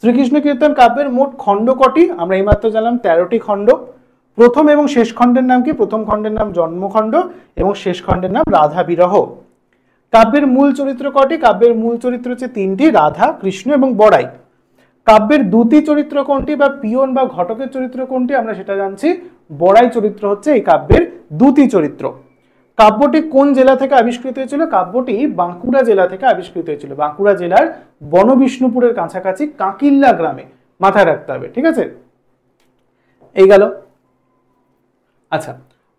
শ্রীকৃষ্ণ কীর্তন কাব্যের মোট খণ্ড কটি? আমরা এইমাত্র জানলাম 13টি খণ্ড। প্রথম এবং শেষ খণ্ডের নাম কি? প্রথম খণ্ডের নাম জন্মখণ্ড এবং শেষ খণ্ডের নাম রাধা বিরহ। কাব্যের মূল চরিত্র কটি? কাব্যের মূল চরিত্র হচ্ছে 3টি, রাধা, কৃষ্ণ এবং বড়াই। কাব্যের দ্যুতি চরিত্র কোনটি বা পিয়ন বা ঘটকের চরিত্র কোনটি? আমরা সেটা জানছি, বড়াই চরিত্র হচ্ছে এই কাব্যের দ্যুতি চরিত্র। কাব্যটি কোন জেলা থেকে আবিষ্কৃত হয়েছিল? কাব্যটি বাঁকুড়া জেলা থেকে আবিষ্কৃত হয়েছিল। বাঁকুড়া জেলার বনবিষ্ণুপুরের কাছাকাছি কাঁকিল্লা গ্রামে, মাথায় রাখতে হবে, ঠিক আছে। এই গেল। আচ্ছা,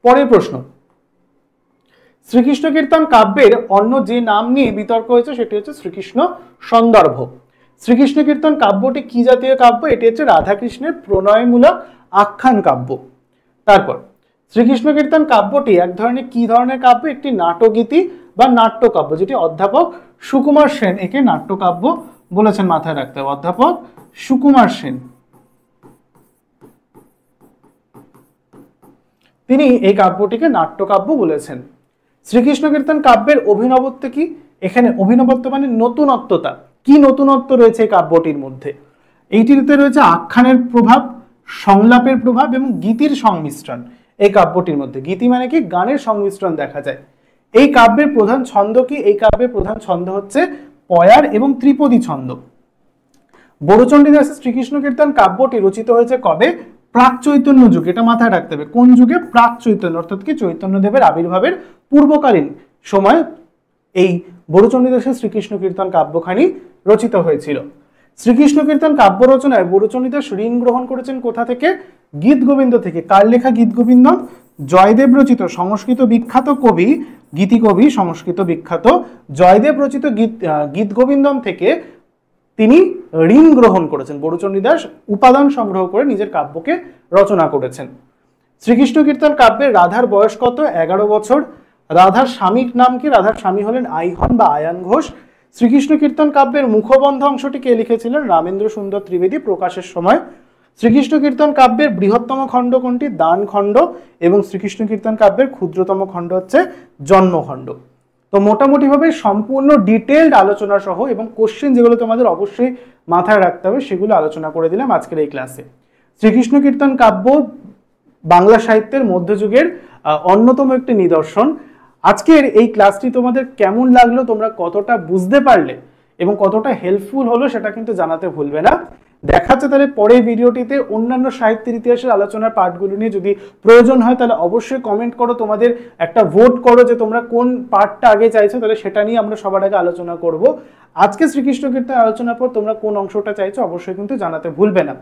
পরের প্রশ্ন, শ্রীকৃষ্ণ কীর্তন কাব্যের অন্য যে নাম নিয়ে বিতর্ক হয়েছে সেটি হচ্ছে শ্রীকৃষ্ণ সন্দর্ভ। শ্রীকৃষ্ণ কীর্তন কাব্যটি কি জাতীয় কাব্য? এটি হচ্ছে রাধাকৃষ্ণের প্রণয়মূলক আখ্যান কাব্য। তারপর শ্রীকৃষ্ণ কীর্তন কাব্যটি এক ধরনের কি ধরনের কাব্য? একটি নাটগীতি বা নাট্যকাব্য, যেটি অধ্যাপক সুকুমার সেন একে নাট্যকাব্য বলেছেন, মাথায় রাখতে হবে, অধ্যাপক সুকুমার সেন তিনি এই কাব্যটিকে নাট্যকাব্য বলেছেন। শ্রীকৃষ্ণ কীর্তন কাব্যের অভিনবত্ব কি? এখানে অভিনবত্ব মানে নতুনত্বতা। কি নতুনত্ব রয়েছে এই কাব্যটির মধ্যে? এইটিতে রয়েছে আখ্যানের প্রভাব, সংলাপের প্রভাব এবং গীতির সংমিশ্রণ। এই কাব্যটির মধ্যে গীতি মানে কি? গানের সংমিশ্রণ দেখা যায়। এই কাব্যের প্রধান ছন্দ কি? এই কাব্যের প্রধান ছন্দ হচ্ছে পয়ার এবং ত্রিপদী ছন্দ। বড়ুচণ্ডী দাসের শ্রীকৃষ্ণ কীর্তন কাব্যটি রচিত হয়েছে কবে? প্রাক চৈতন্য যুগ। এটা মাথায় রাখতে হবে। কোন যুগে? প্রাক চৈতন্য, অর্থাৎ কি চৈতন্যদেবের আবির্ভাবের পূর্বকালীন সময় এই বড়ুচণ্ডী দাসের শ্রীকৃষ্ণ কীর্তন কাব্যখানি রচিত হয়েছিল। শ্রীকৃষ্ণ কীর্তন কাব্য রচনায় বড়ুচণ্ডী দাস ঋণ গ্রহণ করেছেন কোথা থেকে? গীত গোবিন্দ থেকে। কার লেখা গীত গোবিন্দ? জয়দেব রচিত সংস্কৃত বিখ্যাত কবি, গীতিকবি, সংস্কৃত বিখ্যাত জয়দেব রচিত গীত গোবিন্দম থেকে তিনি ঋণ গ্রহণ করেছেন। বড়ুচণ্ডী দাস উপাদান সংগ্রহ করে নিজের কাব্যকে রচনা করেছেন। শ্রীকৃষ্ণ কীর্তন কাব্যের রাধার বয়স কত? 11 বছর। রাধার স্বামীর নাম কি? রাধার স্বামী হলেন আইহন বা আয়ান ঘোষ। শ্রীকৃষ্ণ কীর্তন কাব্যের মুখবন্ধ অংশটি কে লিখেছিলেন? রামেন্দ্র সুন্দর ত্রিবেদী। প্রকাশের সময় শ্রীকৃষ্ণ কীর্তন কাব্যের বৃহত্তম খণ্ড কোনটি? দান খণ্ড। এবং শ্রীকৃষ্ণ কীর্তন কাব্যের ক্ষুদ্রতম খণ্ড হচ্ছে জন্মখণ্ড। তো মোটামুটিভাবে সম্পূর্ণ ডিটেইলড আলোচনা সহ এবং কোশ্চেন যেগুলো তোমাদের অবশ্যই মাথায় রাখতে হবে সেগুলো আলোচনা করে দিলাম আজকের এই ক্লাসে। শ্রীকৃষ্ণ কীর্তন কাব্য বাংলা সাহিত্যের মধ্যযুগের অন্যতম একটি নিদর্শন। আজকের এই ক্লাসটি তোমাদের কেমন লাগলো, তোমরা কতটা বুঝতে পারলে এবং কতটা হেল্পফুল হলো সেটা কিন্তু জানাতে ভুলবে না। দেখা যাচ্ছে তাহলে পরের ভিডিওটিতে অন্যান্য সাহিত্যের ইতিহাসের আলোচনার পার্টগুলো নিয়ে। যদি প্রয়োজন হয় তাহলে অবশ্যই কমেন্ট করো, তোমাদের একটা ভোট করো যে তোমরা কোন পার্টটা আগে চাইছো, তাহলে সেটা নিয়ে আমরা সবার আগে আলোচনা করব। আজকে শ্রীকৃষ্ণ কীর্তন আলোচনার পর তোমরা কোন অংশটা চাইছো অবশ্যই কিন্তু জানাতে ভুলবে না।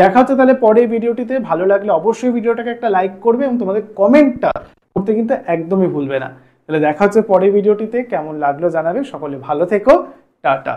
দেখা হচ্ছে তাহলে পরের ভিডিওটিতে। ভালো লাগলে অবশ্যই ভিডিওটাকে একটা লাইক করবে এবং তোমাদের কমেন্টটা করতে কিন্তু একদমই ভুলবে না। তাহলে দেখা হচ্ছে পরের ভিডিওটিতে। কেমন লাগলো জানাবে। সকলে ভালো থেকো। টাটা।